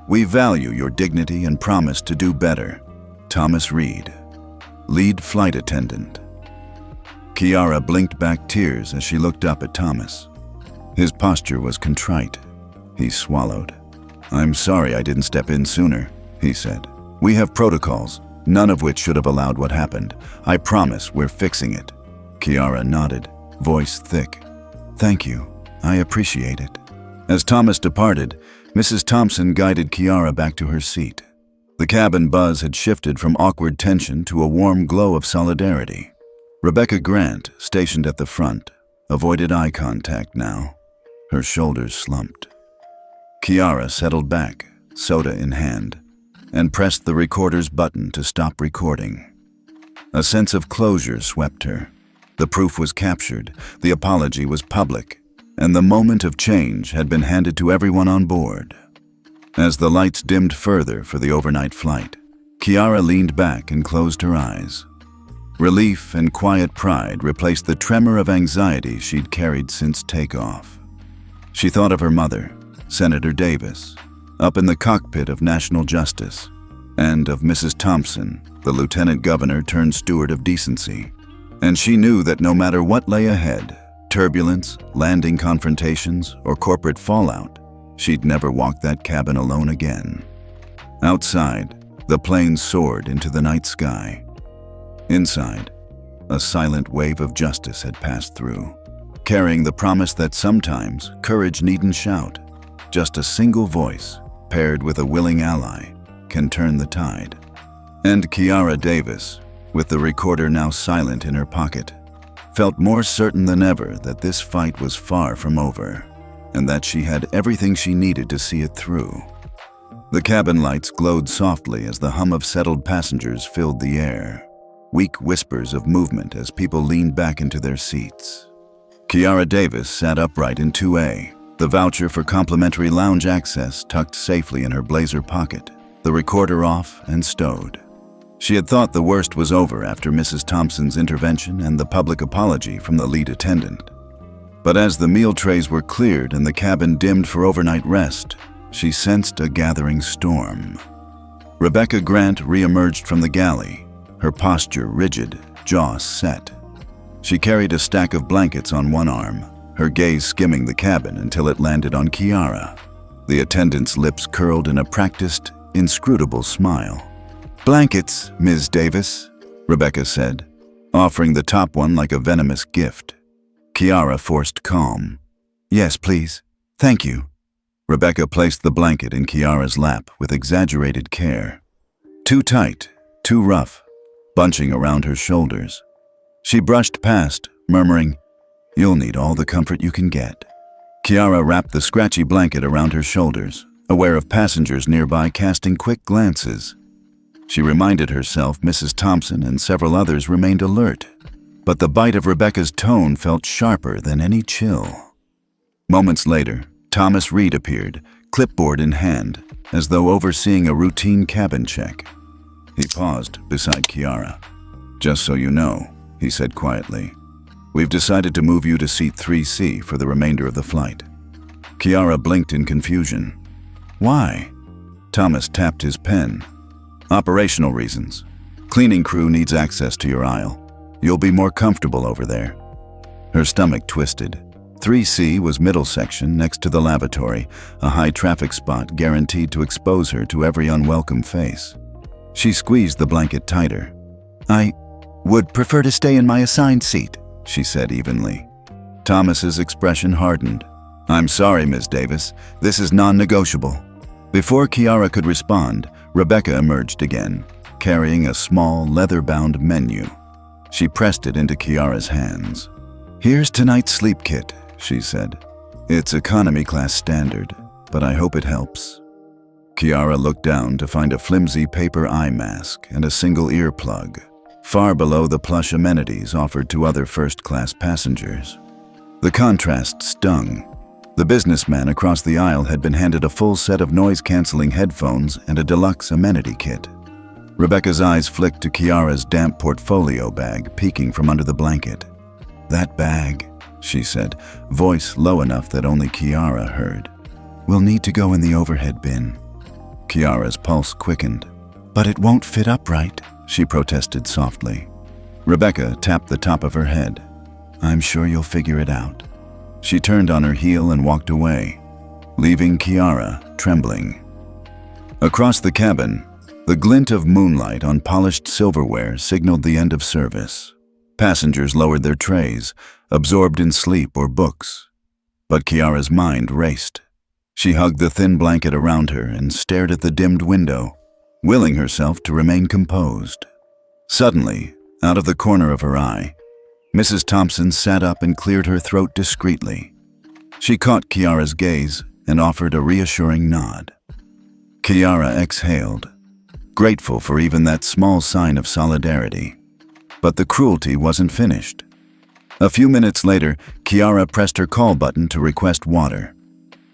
We value your dignity and promise to do better. Thomas Reed, Lead Flight Attendant." Kiara blinked back tears as she looked up at Thomas. His posture was contrite. He swallowed. "I'm sorry I didn't step in sooner," he said. "We have protocols, none of which should have allowed what happened. I promise we're fixing it." Kiara nodded, voice thick. "Thank you. I appreciate it." As Thomas departed, Mrs. Thompson guided Kiara back to her seat. The cabin buzz had shifted from awkward tension to a warm glow of solidarity. Rebecca Grant, stationed at the front, avoided eye contact now. Her shoulders slumped. Kiara settled back, soda in hand, and pressed the recorder's button to stop recording. A sense of closure swept her. The proof was captured, the apology was public, and the moment of change had been handed to everyone on board. As the lights dimmed further for the overnight flight, Kiara leaned back and closed her eyes. Relief and quiet pride replaced the tremor of anxiety she'd carried since takeoff. She thought of her mother, Senator Davis, up in the cockpit of National Justice, and of Mrs. Thompson, the lieutenant governor turned steward of decency. And she knew that no matter what lay ahead, turbulence, landing confrontations, or corporate fallout, she'd never walk that cabin alone again. Outside, the plane soared into the night sky. Inside, a silent wave of justice had passed through, carrying the promise that sometimes courage needn't shout. Just a single voice, paired with a willing ally, can turn the tide. And Kiara Davis, with the recorder now silent in her pocket, felt more certain than ever that this fight was far from over, and that she had everything she needed to see it through. The cabin lights glowed softly as the hum of settled passengers filled the air, weak whispers of movement as people leaned back into their seats. Kiara Davis sat upright in 2A, the voucher for complimentary lounge access tucked safely in her blazer pocket, the recorder off and stowed. She had thought the worst was over after Mrs. Thompson's intervention and the public apology from the lead attendant. But as the meal trays were cleared and the cabin dimmed for overnight rest, she sensed a gathering storm. Rebecca Grant re-emerged from the galley, her posture rigid, jaw set. She carried a stack of blankets on one arm, her gaze skimming the cabin until it landed on Kiara. The attendant's lips curled in a practiced, inscrutable smile. "Blankets, Ms. Davis," Rebecca said, offering the top one like a venomous gift. Kiara forced calm. "Yes, please. Thank you." Rebecca placed the blanket in Kiara's lap with exaggerated care. Too tight, too rough, bunching around her shoulders. She brushed past, murmuring, "You'll need all the comfort you can get." Kiara wrapped the scratchy blanket around her shoulders, aware of passengers nearby casting quick glances. She reminded herself Mrs. Thompson and several others remained alert, but the bite of Rebecca's tone felt sharper than any chill. Moments later, Thomas Reed appeared, clipboard in hand, as though overseeing a routine cabin check. He paused beside Kiara. "Just so you know," he said quietly, "we've decided to move you to seat 3C for the remainder of the flight." Kiara blinked in confusion. "Why?" Thomas tapped his pen. "Operational reasons. Cleaning crew needs access to your aisle. You'll be more comfortable over there." Her stomach twisted. 3C was middle section next to the lavatory, a high traffic spot guaranteed to expose her to every unwelcome face. She squeezed the blanket tighter. "I would prefer to stay in my assigned seat," she said evenly. Thomas's expression hardened. "I'm sorry, Miss Davis. This is non-negotiable." Before Kiara could respond, Rebecca emerged again, carrying a small, leather-bound menu. She pressed it into Kiara's hands. "Here's tonight's sleep kit," she said. "It's economy class standard, but I hope it helps." Kiara looked down to find a flimsy paper eye mask and a single earplug, far below the plush amenities offered to other first-class passengers. The contrast stung. The businessman across the aisle had been handed a full set of noise-canceling headphones and a deluxe amenity kit. Rebecca's eyes flicked to Kiara's damp portfolio bag peeking from under the blanket. "That bag," she said, voice low enough that only Kiara heard. "Will need to go in the overhead bin." Kiara's pulse quickened. "But it won't fit upright," she protested softly. Rebecca tapped the top of her head. "I'm sure you'll figure it out." She turned on her heel and walked away, leaving Kiara trembling. Across the cabin, the glint of moonlight on polished silverware signaled the end of service. Passengers lowered their trays, absorbed in sleep or books. But Kiara's mind raced. She hugged the thin blanket around her and stared at the dimmed window, willing herself to remain composed. Suddenly, out of the corner of her eye, Mrs. Thompson sat up and cleared her throat discreetly. She caught Kiara's gaze and offered a reassuring nod. Kiara exhaled, grateful for even that small sign of solidarity. But the cruelty wasn't finished. A few minutes later, Kiara pressed her call button to request water.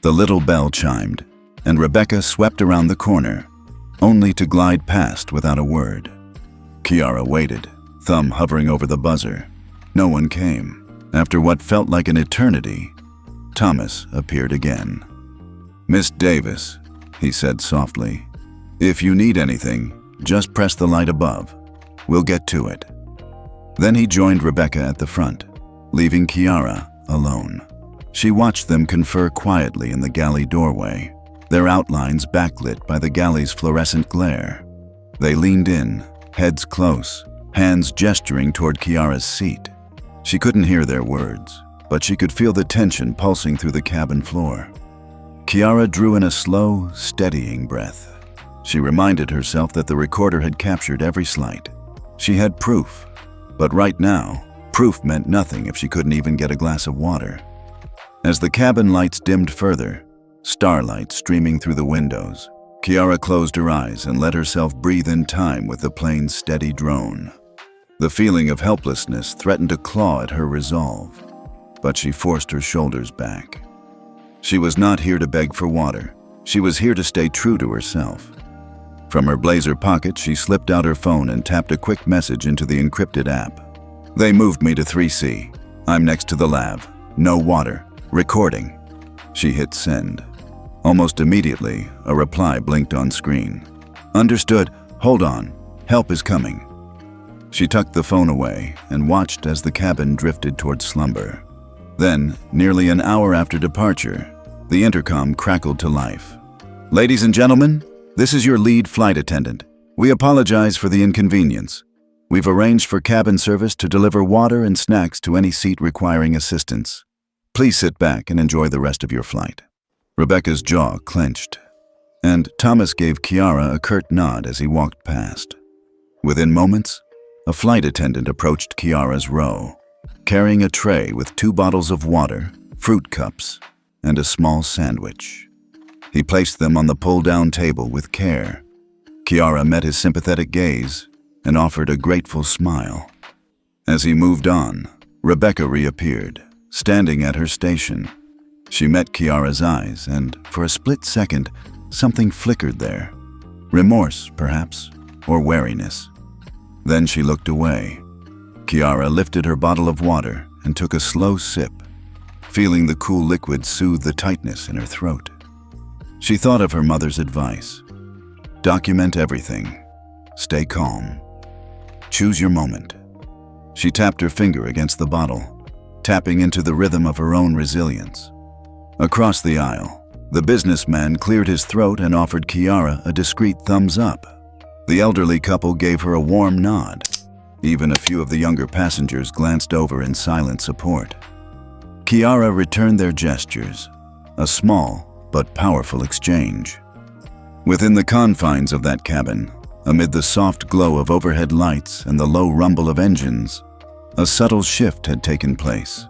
The little bell chimed, and Rebecca swept around the corner, only to glide past without a word. Kiara waited, thumb hovering over the buzzer. No one came. After what felt like an eternity, Thomas appeared again. "Miss Davis," he said softly, "if you need anything, just press the light above. We'll get to it." Then he joined Rebecca at the front, leaving Kiara alone. She watched them confer quietly in the galley doorway, their outlines backlit by the galley's fluorescent glare. They leaned in, heads close, hands gesturing toward Kiara's seat. She couldn't hear their words, but she could feel the tension pulsing through the cabin floor. Kiara drew in a slow, steadying breath. She reminded herself that the recorder had captured every slight. She had proof, but right now, proof meant nothing if she couldn't even get a glass of water. As the cabin lights dimmed further, starlight streaming through the windows, Kiara closed her eyes and let herself breathe in time with the plane's steady drone. The feeling of helplessness threatened to claw at her resolve, but she forced her shoulders back. She was not here to beg for water. She was here to stay true to herself. From her blazer pocket, she slipped out her phone and tapped a quick message into the encrypted app. "They moved me to 3C. I'm next to the lav. No water. Recording." She hit send. Almost immediately, a reply blinked on screen. "Understood. Hold on. Help is coming." She tucked the phone away and watched as the cabin drifted toward slumber. Then, nearly an hour after departure, the intercom crackled to life. "Ladies and gentlemen, this is your lead flight attendant. We apologize for the inconvenience. We've arranged for cabin service to deliver water and snacks to any seat requiring assistance. Please sit back and enjoy the rest of your flight." Rebecca's jaw clenched, and Thomas gave Kiara a curt nod as he walked past. Within moments, a flight attendant approached Kiara's row, carrying a tray with 2 bottles of water, fruit cups, and a small sandwich. He placed them on the pull-down table with care. Kiara met his sympathetic gaze and offered a grateful smile. As he moved on, Rebecca reappeared, standing at her station. She met Kiara's eyes, and for a split second, something flickered there. Remorse, perhaps, or wariness. Then she looked away. Kiara lifted her bottle of water and took a slow sip, feeling the cool liquid soothe the tightness in her throat. She thought of her mother's advice. Document everything. Stay calm. Choose your moment. She tapped her finger against the bottle, tapping into the rhythm of her own resilience. Across the aisle, the businessman cleared his throat and offered Kiara a discreet thumbs up. The elderly couple gave her a warm nod. Even a few of the younger passengers glanced over in silent support. Kiara returned their gestures, a small but powerful exchange. Within the confines of that cabin, amid the soft glow of overhead lights and the low rumble of engines, a subtle shift had taken place.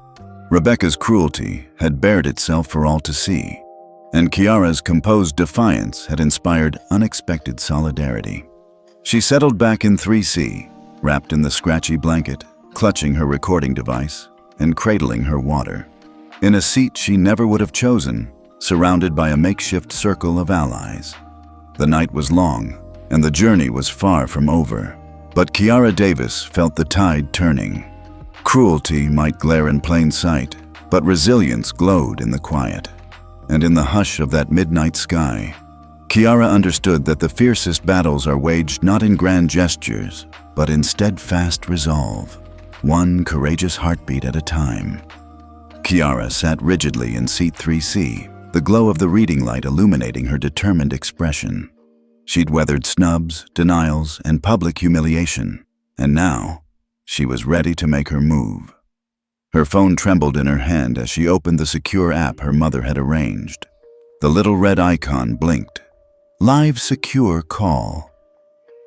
Rebecca's cruelty had bared itself for all to see, and Kiara's composed defiance had inspired unexpected solidarity. She settled back in 3C, wrapped in the scratchy blanket, clutching her recording device and cradling her water. In a seat she never would have chosen, surrounded by a makeshift circle of allies. The night was long, and the journey was far from over, but Kiara Davis felt the tide turning. Cruelty might glare in plain sight, but resilience glowed in the quiet. And in the hush of that midnight sky, Kiara understood that the fiercest battles are waged not in grand gestures, but in steadfast resolve, one courageous heartbeat at a time. Kiara sat rigidly in seat 3C, the glow of the reading light illuminating her determined expression. She'd weathered snubs, denials, and public humiliation, and now she was ready to make her move. Her phone trembled in her hand as she opened the secure app her mother had arranged. The little red icon blinked. Live secure call.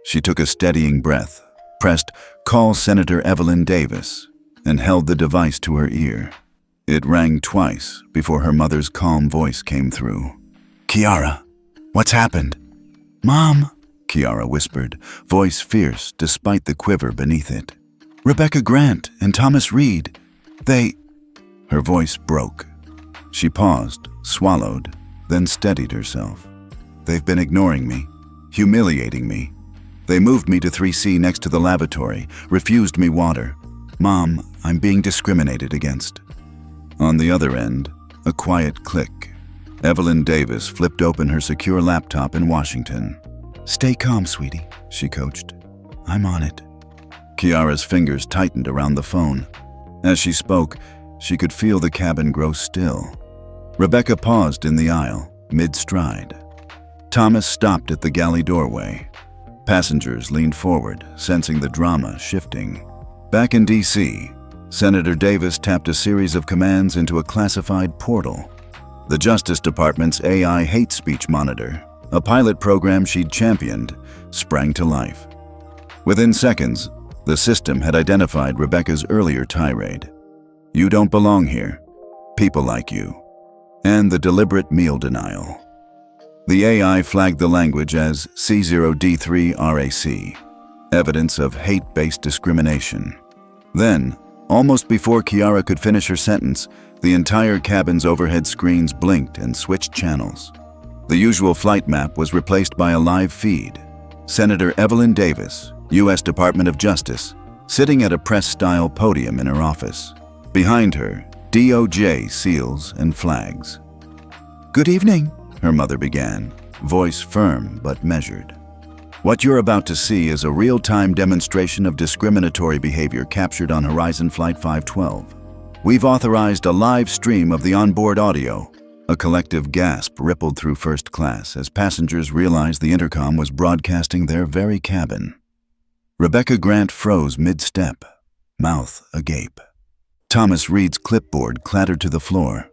She took a steadying breath, pressed Call Senator Evelyn Davis, and held the device to her ear. It rang twice before her mother's calm voice came through. Kiara, what's happened? Mom, Kiara whispered, voice fierce despite the quiver beneath it. Rebecca Grant and Thomas Reed, Her voice broke. She paused, swallowed, then steadied herself. They've been ignoring me, humiliating me. They moved me to 3C next to the lavatory, refused me water. Mom, I'm being discriminated against. On the other end, a quiet click. Evelyn Davis flipped open her secure laptop in Washington. Stay calm, sweetie, she coached. I'm on it. Kiara's fingers tightened around the phone. As she spoke, she could feel the cabin grow still. Rebecca paused in the aisle, mid-stride. Thomas stopped at the galley doorway. Passengers leaned forward, sensing the drama shifting. Back in D.C., Senator Davis tapped a series of commands into a classified portal. The Justice Department's AI hate speech monitor, a pilot program she'd championed, sprang to life. Within seconds, the system had identified Rebecca's earlier tirade. You don't belong here. People like you. And the deliberate meal denial. The AI flagged the language as C0D3RAC, evidence of hate-based discrimination. Then, almost before Kiara could finish her sentence, the entire cabin's overhead screens blinked and switched channels. The usual flight map was replaced by a live feed. Senator Evelyn Davis, U.S. Department of Justice, sitting at a press-style podium in her office. Behind her, DOJ seals and flags. Good evening, her mother began, voice firm but measured. What you're about to see is a real-time demonstration of discriminatory behavior captured on Horizon Flight 512. We've authorized a live stream of the onboard audio. A collective gasp rippled through first class as passengers realized the intercom was broadcasting their very cabin. Rebecca Grant froze mid-step, mouth agape. Thomas Reed's clipboard clattered to the floor.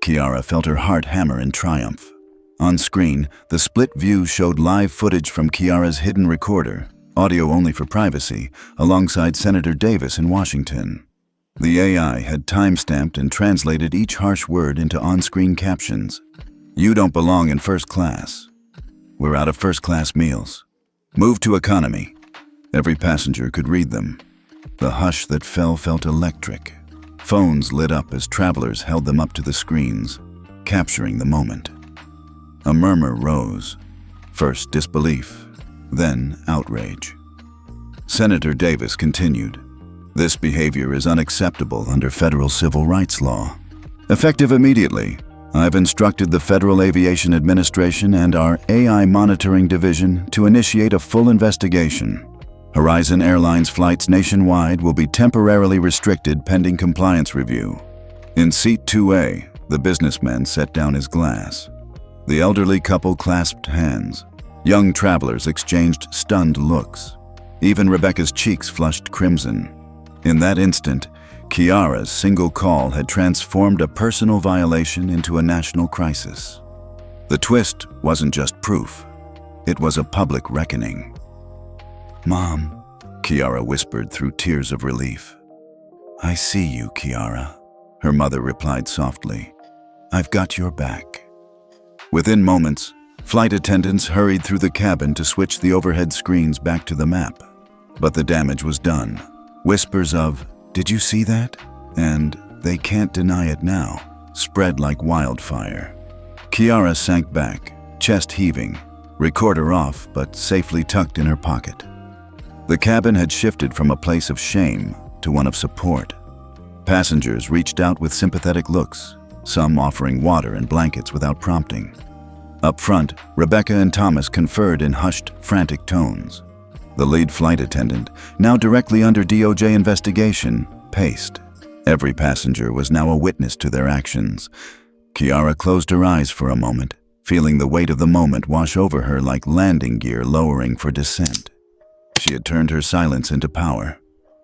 Kiara felt her heart hammer in triumph. On screen, the split view showed live footage from Kiara's hidden recorder, audio only for privacy, alongside Senator Davis in Washington. The AI had time-stamped and translated each harsh word into on-screen captions. You don't belong in first class. We're out of first-class meals. Move to economy. Every passenger could read them. The hush that felt electric. Phones lit up as travelers held them up to the screens, capturing the moment. A murmur rose. First disbelief, then outrage. Senator Davis continued. This behavior is unacceptable under federal civil rights law. Effective immediately, I've instructed the Federal Aviation Administration and our AI Monitoring Division to initiate a full investigation. Horizon Airlines flights nationwide will be temporarily restricted pending compliance review. In seat 2A, the businessman set down his glass. The elderly couple clasped hands. Young travelers exchanged stunned looks. Even Rebecca's cheeks flushed crimson. In that instant, Kiara's single call had transformed a personal violation into a national crisis. The twist wasn't just proof. It was a public reckoning. "Mom," Kiara whispered through tears of relief. "I see you, Kiara," her mother replied softly. "I've got your back." Within moments, flight attendants hurried through the cabin to switch the overhead screens back to the map. But the damage was done. Whispers of, "Did you see that?" and "They can't deny it now," spread like wildfire. Kiara sank back, chest heaving, recorder off but safely tucked in her pocket. The cabin had shifted from a place of shame to one of support. Passengers reached out with sympathetic looks, some offering water and blankets without prompting. Up front, Rebecca and Thomas conferred in hushed, frantic tones. The lead flight attendant, now directly under DOJ investigation, paced. Every passenger was now a witness to their actions. Kiara closed her eyes for a moment, feeling the weight of the moment wash over her like landing gear lowering for descent. She had turned her silence into power.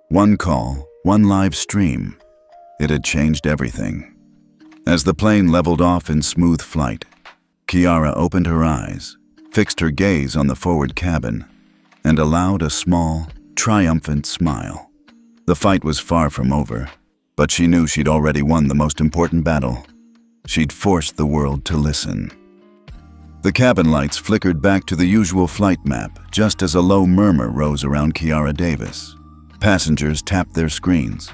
One call, one live stream. It had changed everything. As the plane leveled off in smooth flight, Kiara opened her eyes, fixed her gaze on the forward cabin, and allowed a small, triumphant smile. The fight was far from over, but she knew she'd already won the most important battle. She'd forced the world to listen. The cabin lights flickered back to the usual flight map just as a low murmur rose around Kiara Davis. Passengers tapped their screens,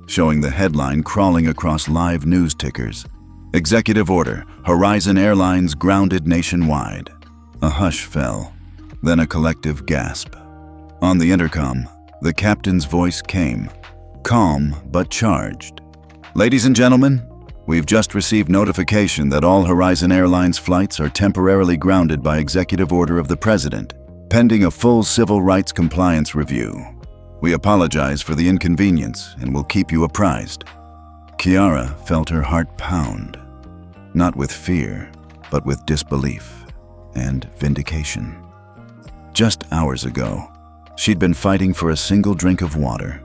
showing the headline crawling across live news tickers. "Executive Order, Horizon Airlines grounded nationwide." A hush fell, then a collective gasp. On the intercom, the captain's voice came, calm but charged. "Ladies and gentlemen, we've just received notification that all Horizon Airlines flights are temporarily grounded by executive order of the President, pending a full civil rights compliance review. We apologize for the inconvenience and will keep you apprised." Kiara felt her heart pound, not with fear, but with disbelief and vindication. Just hours ago, she'd been fighting for a single drink of water.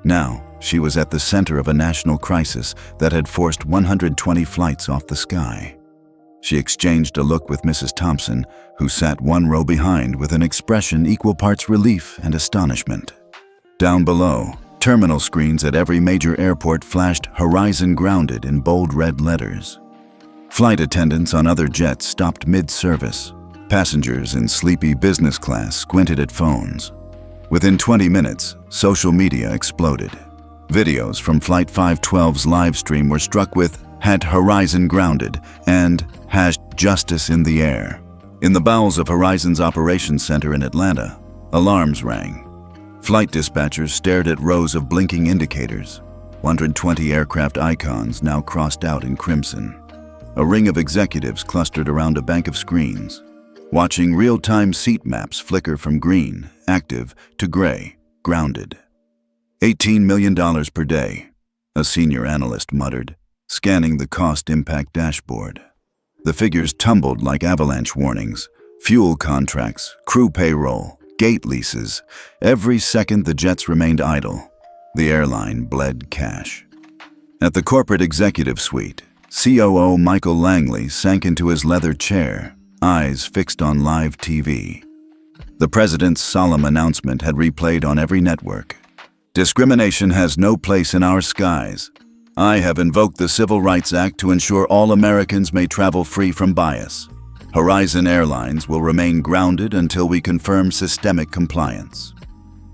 Now, she was at the center of a national crisis that had forced 120 flights off the sky. She exchanged a look with Mrs. Thompson, who sat one row behind with an expression equal parts relief and astonishment. Down below, terminal screens at every major airport flashed "Horizon Grounded" in bold red letters. Flight attendants on other jets stopped mid-service. Passengers in sleepy business class squinted at phones. Within 20 minutes, social media exploded. Videos from Flight 512's live stream were struck with "Horizon Grounded" and "Justice in the Air." In the bowels of Horizon's operations center in Atlanta, alarms rang. Flight dispatchers stared at rows of blinking indicators. 120 aircraft icons now crossed out in crimson. A ring of executives clustered around a bank of screens, watching real-time seat maps flicker from green, active, to gray, grounded. $18 million per day, a senior analyst muttered, scanning the cost-impact dashboard. The figures tumbled like avalanche warnings: fuel contracts, crew payroll, gate leases. Every second the jets remained idle, the airline bled cash. At the corporate executive suite, COO Michael Langley sank into his leather chair, eyes fixed on live TV. The president's solemn announcement had replayed on every network. "Discrimination has no place in our skies. I have invoked the Civil Rights Act to ensure all Americans may travel free from bias. Horizon Airlines will remain grounded until we confirm systemic compliance."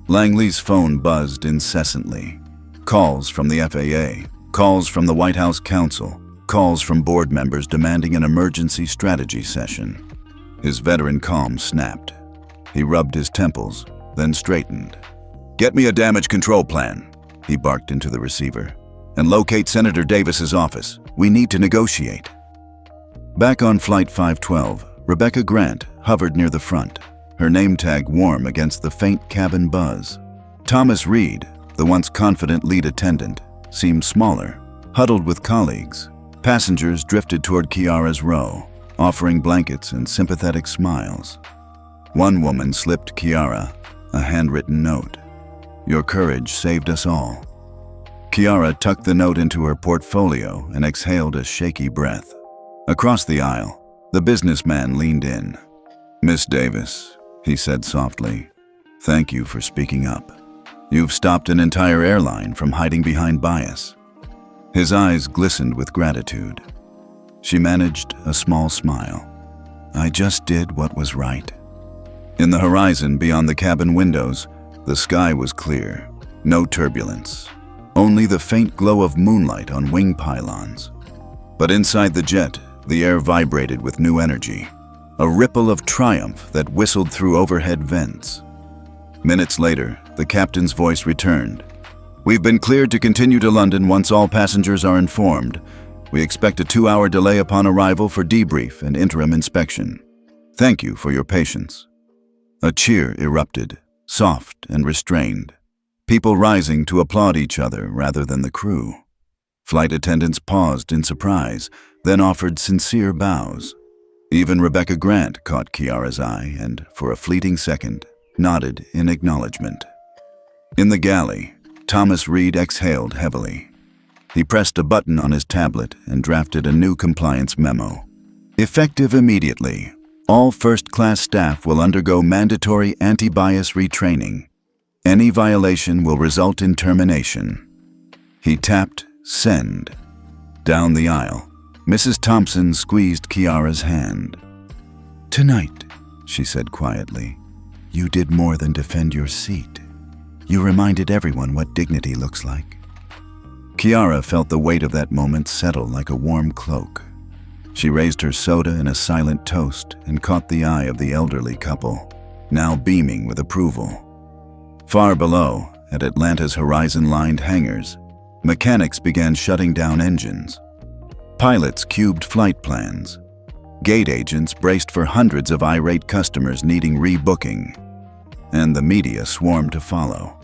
Langley's phone buzzed incessantly. Calls from the FAA, calls from the White House counsel, calls from board members demanding an emergency strategy session. His veteran calm snapped. He rubbed his temples, then straightened. "Get me a damage control plan," he barked into the receiver, "and locate Senator Davis's office. We need to negotiate." Back on Flight 512, Rebecca Grant hovered near the front, her name tag warm against the faint cabin buzz. Thomas Reed, the once confident lead attendant, seemed smaller, huddled with colleagues. Passengers drifted toward Kiara's row, offering blankets and sympathetic smiles. One woman slipped Kiara, A handwritten note. Your courage saved us all. Kiara tucked the note into her portfolio and exhaled a shaky breath. Across the aisle, the businessman leaned in. Miss Davis, he said softly, thank you for speaking up. You've stopped an entire airline from hiding behind bias. His eyes glistened with gratitude. She managed a small smile. I just did what was right. In the horizon beyond the cabin windows, the sky was clear, no turbulence, only the faint glow of moonlight on wing pylons. But inside the jet, the air vibrated with new energy, a ripple of triumph that whistled through overhead vents. Minutes later, the captain's voice returned. We've been cleared to continue to London once all passengers are informed. We expect a 2-hour delay upon arrival for debrief and interim inspection. Thank you for your patience. A cheer erupted, soft and restrained, people rising to applaud each other rather than the crew. Flight attendants paused in surprise, then offered sincere bows. Even Rebecca Grant caught Kiara's eye and, for a fleeting second, nodded in acknowledgement. In the galley, Thomas Reed exhaled heavily. He pressed a button on his tablet and drafted a new compliance memo. Effective immediately, all first-class staff will undergo mandatory anti-bias retraining. Any violation will result in termination. He tapped send. Down the aisle, Mrs. Thompson squeezed Kiara's hand. Tonight, she said quietly, you did more than defend your seat. You reminded everyone what dignity looks like. Kiara felt the weight of that moment settle like a warm cloak. She raised her soda in a silent toast and caught the eye of the elderly couple, now beaming with approval. Far below, at Atlanta's horizon-lined hangars, mechanics began shutting down engines. Pilots cubed flight plans. Gate agents braced for hundreds of irate customers needing rebooking. And the media swarmed to follow.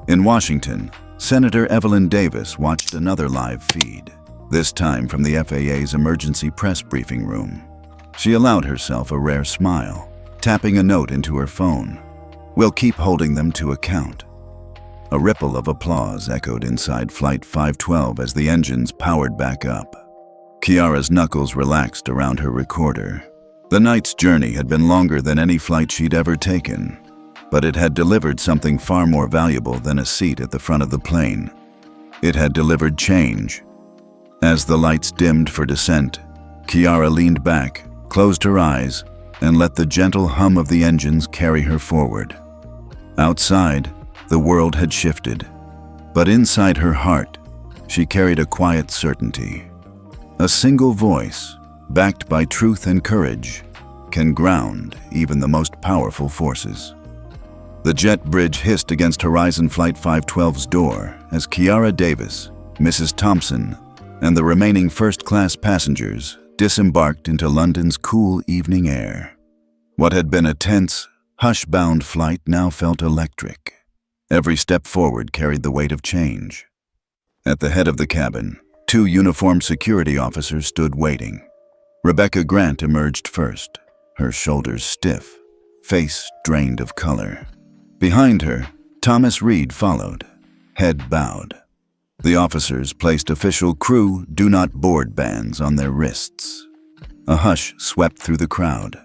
In Washington, Senator Evelyn Davis watched another live feed, this time from the FAA's emergency press briefing room. She allowed herself a rare smile, tapping a note into her phone. We'll keep holding them to account. A ripple of applause echoed inside Flight 512 as the engines powered back up. Kiara's knuckles relaxed around her recorder. The night's journey had been longer than any flight she'd ever taken, but it had delivered something far more valuable than a seat at the front of the plane. It had delivered change. As the lights dimmed for descent, Kiara leaned back, closed her eyes, and let the gentle hum of the engines carry her forward. Outside, the world had shifted, but inside her heart, she carried a quiet certainty. A single voice, backed by truth and courage, can ground even the most powerful forces. The jet bridge hissed against Horizon Flight 512's door as Kiara Davis, Mrs. Thompson, and the remaining first-class passengers disembarked into London's cool evening air. What had been a tense, hush-bound flight now felt electric. Every step forward carried the weight of change. At the head of the cabin, 2 uniformed security officers stood waiting. Rebecca Grant emerged first, her shoulders stiff, face drained of color. Behind her, Thomas Reed followed, head bowed. The officers placed official crew do not board bands on their wrists. A hush swept through the crowd.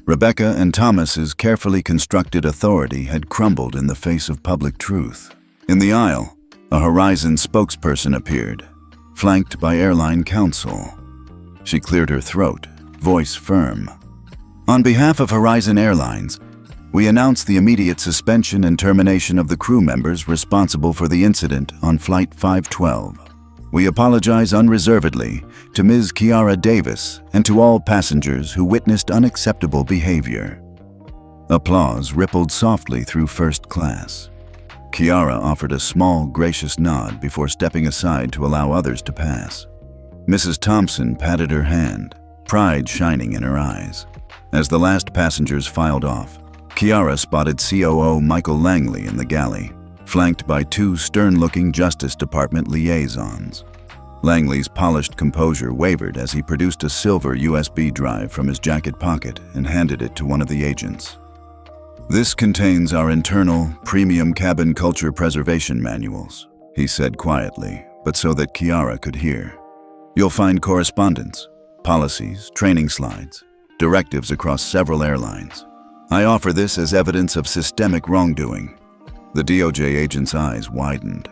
Rebecca and Thomas's carefully constructed authority had crumbled in the face of public truth. In the aisle, a Horizon spokesperson appeared, flanked by airline counsel. She cleared her throat, voice firm. On behalf of Horizon Airlines, we announce the immediate suspension and termination of the crew members responsible for the incident on Flight 512. We apologize unreservedly to Ms. Kiara Davis and to all passengers who witnessed unacceptable behavior. Applause rippled softly through first class. Kiara offered a small, gracious nod before stepping aside to allow others to pass. Mrs. Thompson patted her hand, pride shining in her eyes. As the last passengers filed off, Kiara spotted COO Michael Langley in the galley, flanked by 2 stern-looking Justice Department liaisons. Langley's polished composure wavered as he produced a silver USB drive from his jacket pocket and handed it to one of the agents. "This contains our internal, premium cabin culture preservation manuals," he said quietly, but so that Kiara could hear. "You'll find correspondence, policies, training slides, directives across several airlines. I offer this as evidence of systemic wrongdoing." The DOJ agent's eyes widened.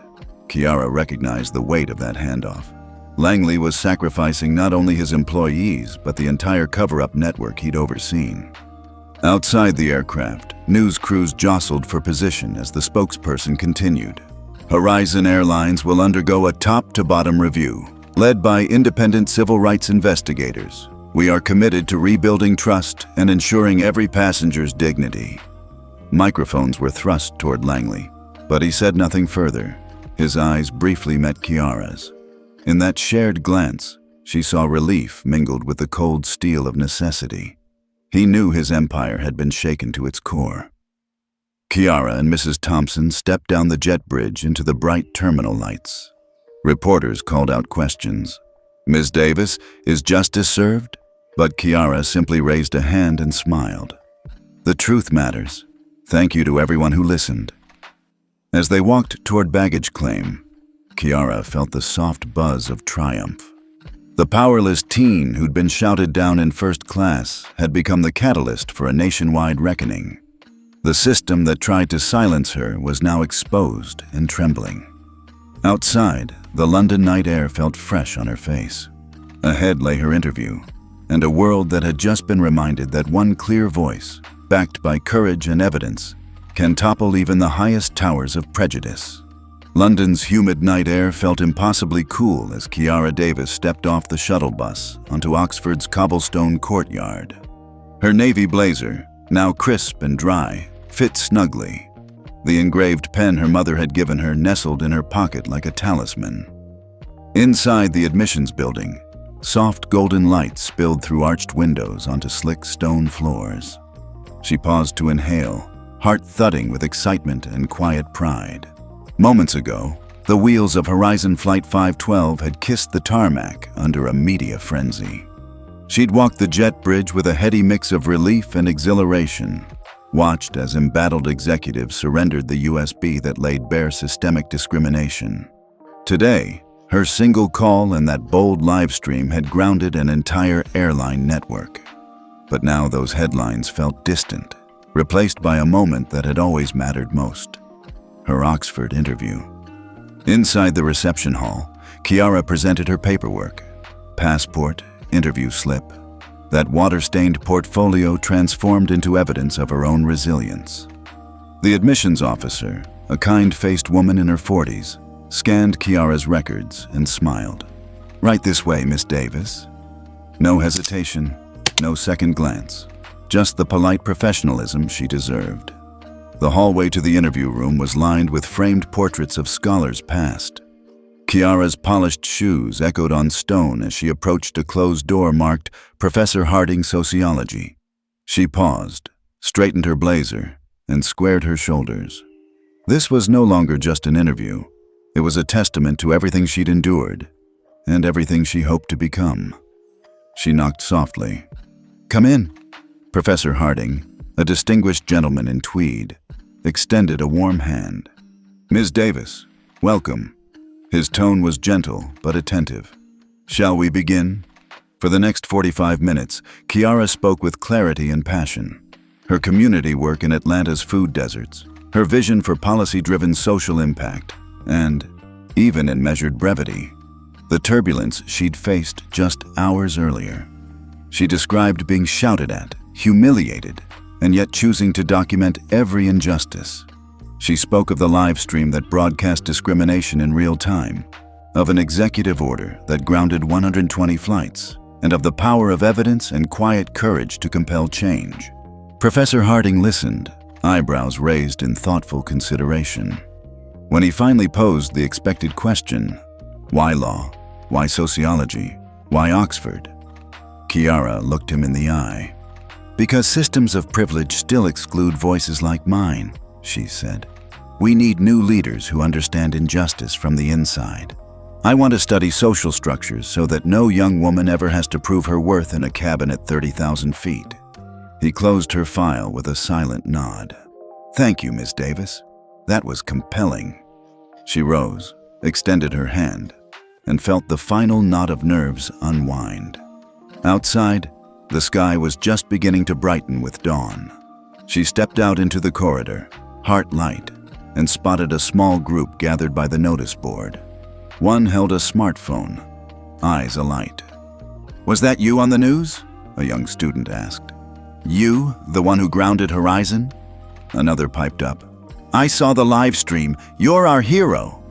Kiara recognized the weight of that handoff. Langley was sacrificing not only his employees, but the entire cover-up network he'd overseen. Outside the aircraft, news crews jostled for position as the spokesperson continued. "Horizon Airlines will undergo a top-to-bottom review, led by independent civil rights investigators. We are committed to rebuilding trust and ensuring every passenger's dignity." Microphones were thrust toward Langley, but he said nothing further. His eyes briefly met Kiara's. In that shared glance, she saw relief mingled with the cold steel of necessity. He knew his empire had been shaken to its core. Kiara and Mrs. Thompson stepped down the jet bridge into the bright terminal lights. Reporters called out questions. "Ms. Davis, is justice served?" But Kiara simply raised a hand and smiled. "The truth matters. Thank you to everyone who listened." As they walked toward baggage claim, Kiara felt the soft buzz of triumph. The powerless teen who'd been shouted down in first class had become the catalyst for a nationwide reckoning. The system that tried to silence her was now exposed and trembling. Outside, the London night air felt fresh on her face. Ahead lay her interview, and a world that had just been reminded that one clear voice, backed by courage and evidence, can topple even the highest towers of prejudice. London's humid night air felt impossibly cool as Kiara Davis stepped off the shuttle bus onto Oxford's cobblestone courtyard. Her navy blazer, now crisp and dry, fit snugly. The engraved pen her mother had given her nestled in her pocket like a talisman. Inside the admissions building, soft golden light spilled through arched windows onto slick stone floors. She paused to inhale, heart thudding with excitement and quiet pride. Moments ago, the wheels of Horizon Flight 512 had kissed the tarmac under a media frenzy. She'd walked the jet bridge with a heady mix of relief and exhilaration, watched as embattled executives surrendered the USB that laid bare systemic discrimination. Today, her single call and that bold live stream had grounded an entire airline network. But now those headlines felt distant, replaced by a moment that had always mattered most: her Oxford interview. Inside the reception hall, Kiara presented her paperwork: passport, interview slip. That water-stained portfolio transformed into evidence of her own resilience. The admissions officer, a kind-faced woman in her 40s, scanned Kiara's records and smiled. "Right this way, Miss Davis." No hesitation, no second glance, just the polite professionalism she deserved. The hallway to the interview room was lined with framed portraits of scholars past. Kiara's polished shoes echoed on stone as she approached a closed door marked Professor Harding Sociology. She paused, straightened her blazer, and squared her shoulders. This was no longer just an interview. It was a testament to everything she'd endured and everything she hoped to become. She knocked softly. "Come in." Professor Harding, a distinguished gentleman in tweed, extended a warm hand. "Ms. Davis, welcome." His tone was gentle but attentive. "Shall we begin?" For the next 45 minutes, Kiara spoke with clarity and passion. Her community work in Atlanta's food deserts, her vision for policy-driven social impact, and, even in measured brevity, the turbulence she'd faced just hours earlier. She described being shouted at, humiliated, and yet choosing to document every injustice. She spoke of the live stream that broadcast discrimination in real time, of an executive order that grounded 120 flights, and of the power of evidence and quiet courage to compel change. Professor Harding listened, eyebrows raised in thoughtful consideration. When he finally posed the expected question, why law? Why sociology? Why Oxford? Kiara looked him in the eye. "Because systems of privilege still exclude voices like mine," she said. "We need new leaders who understand injustice from the inside. I want to study social structures so that no young woman ever has to prove her worth in a cabin at 30,000 feet." He closed her file with a silent nod. Thank you, Miss Davis. That was compelling. She rose, extended her hand, and felt the final knot of nerves unwind. Outside, the sky was just beginning to brighten with dawn. She stepped out into the corridor, heart light, and spotted a small group gathered by the notice board. One held a smartphone, eyes alight. "Was that you on the news?" a young student asked. "You, the one who grounded Horizon?" Another piped up. "I saw the live stream. You're our hero."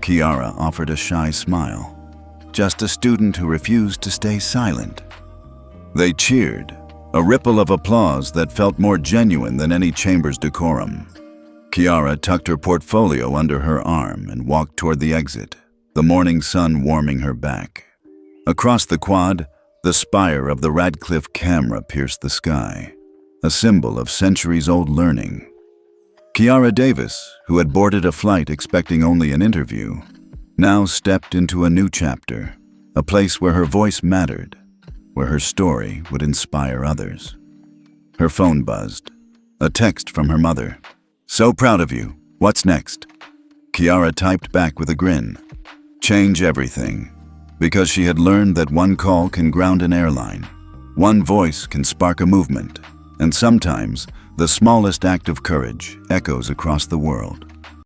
Kiara offered a shy smile. Just a student who refused to stay silent. They cheered, a ripple of applause that felt more genuine than any chamber's decorum. Kiara tucked her portfolio under her arm and walked toward the exit, the morning sun warming her back. Across the quad, the spire of the Radcliffe camera pierced the sky, a symbol of centuries-old learning. Kiara Davis, who had boarded a flight expecting only an interview, now stepped into a new chapter, a place where her voice mattered, where her story would inspire others. Her phone buzzed. A text from her mother. "So proud of you. What's next?" Kiara typed back with a grin. Change everything, because she had learned that one call can ground an airline. One voice can spark a movement, and sometimes the smallest act of courage echoes across the world.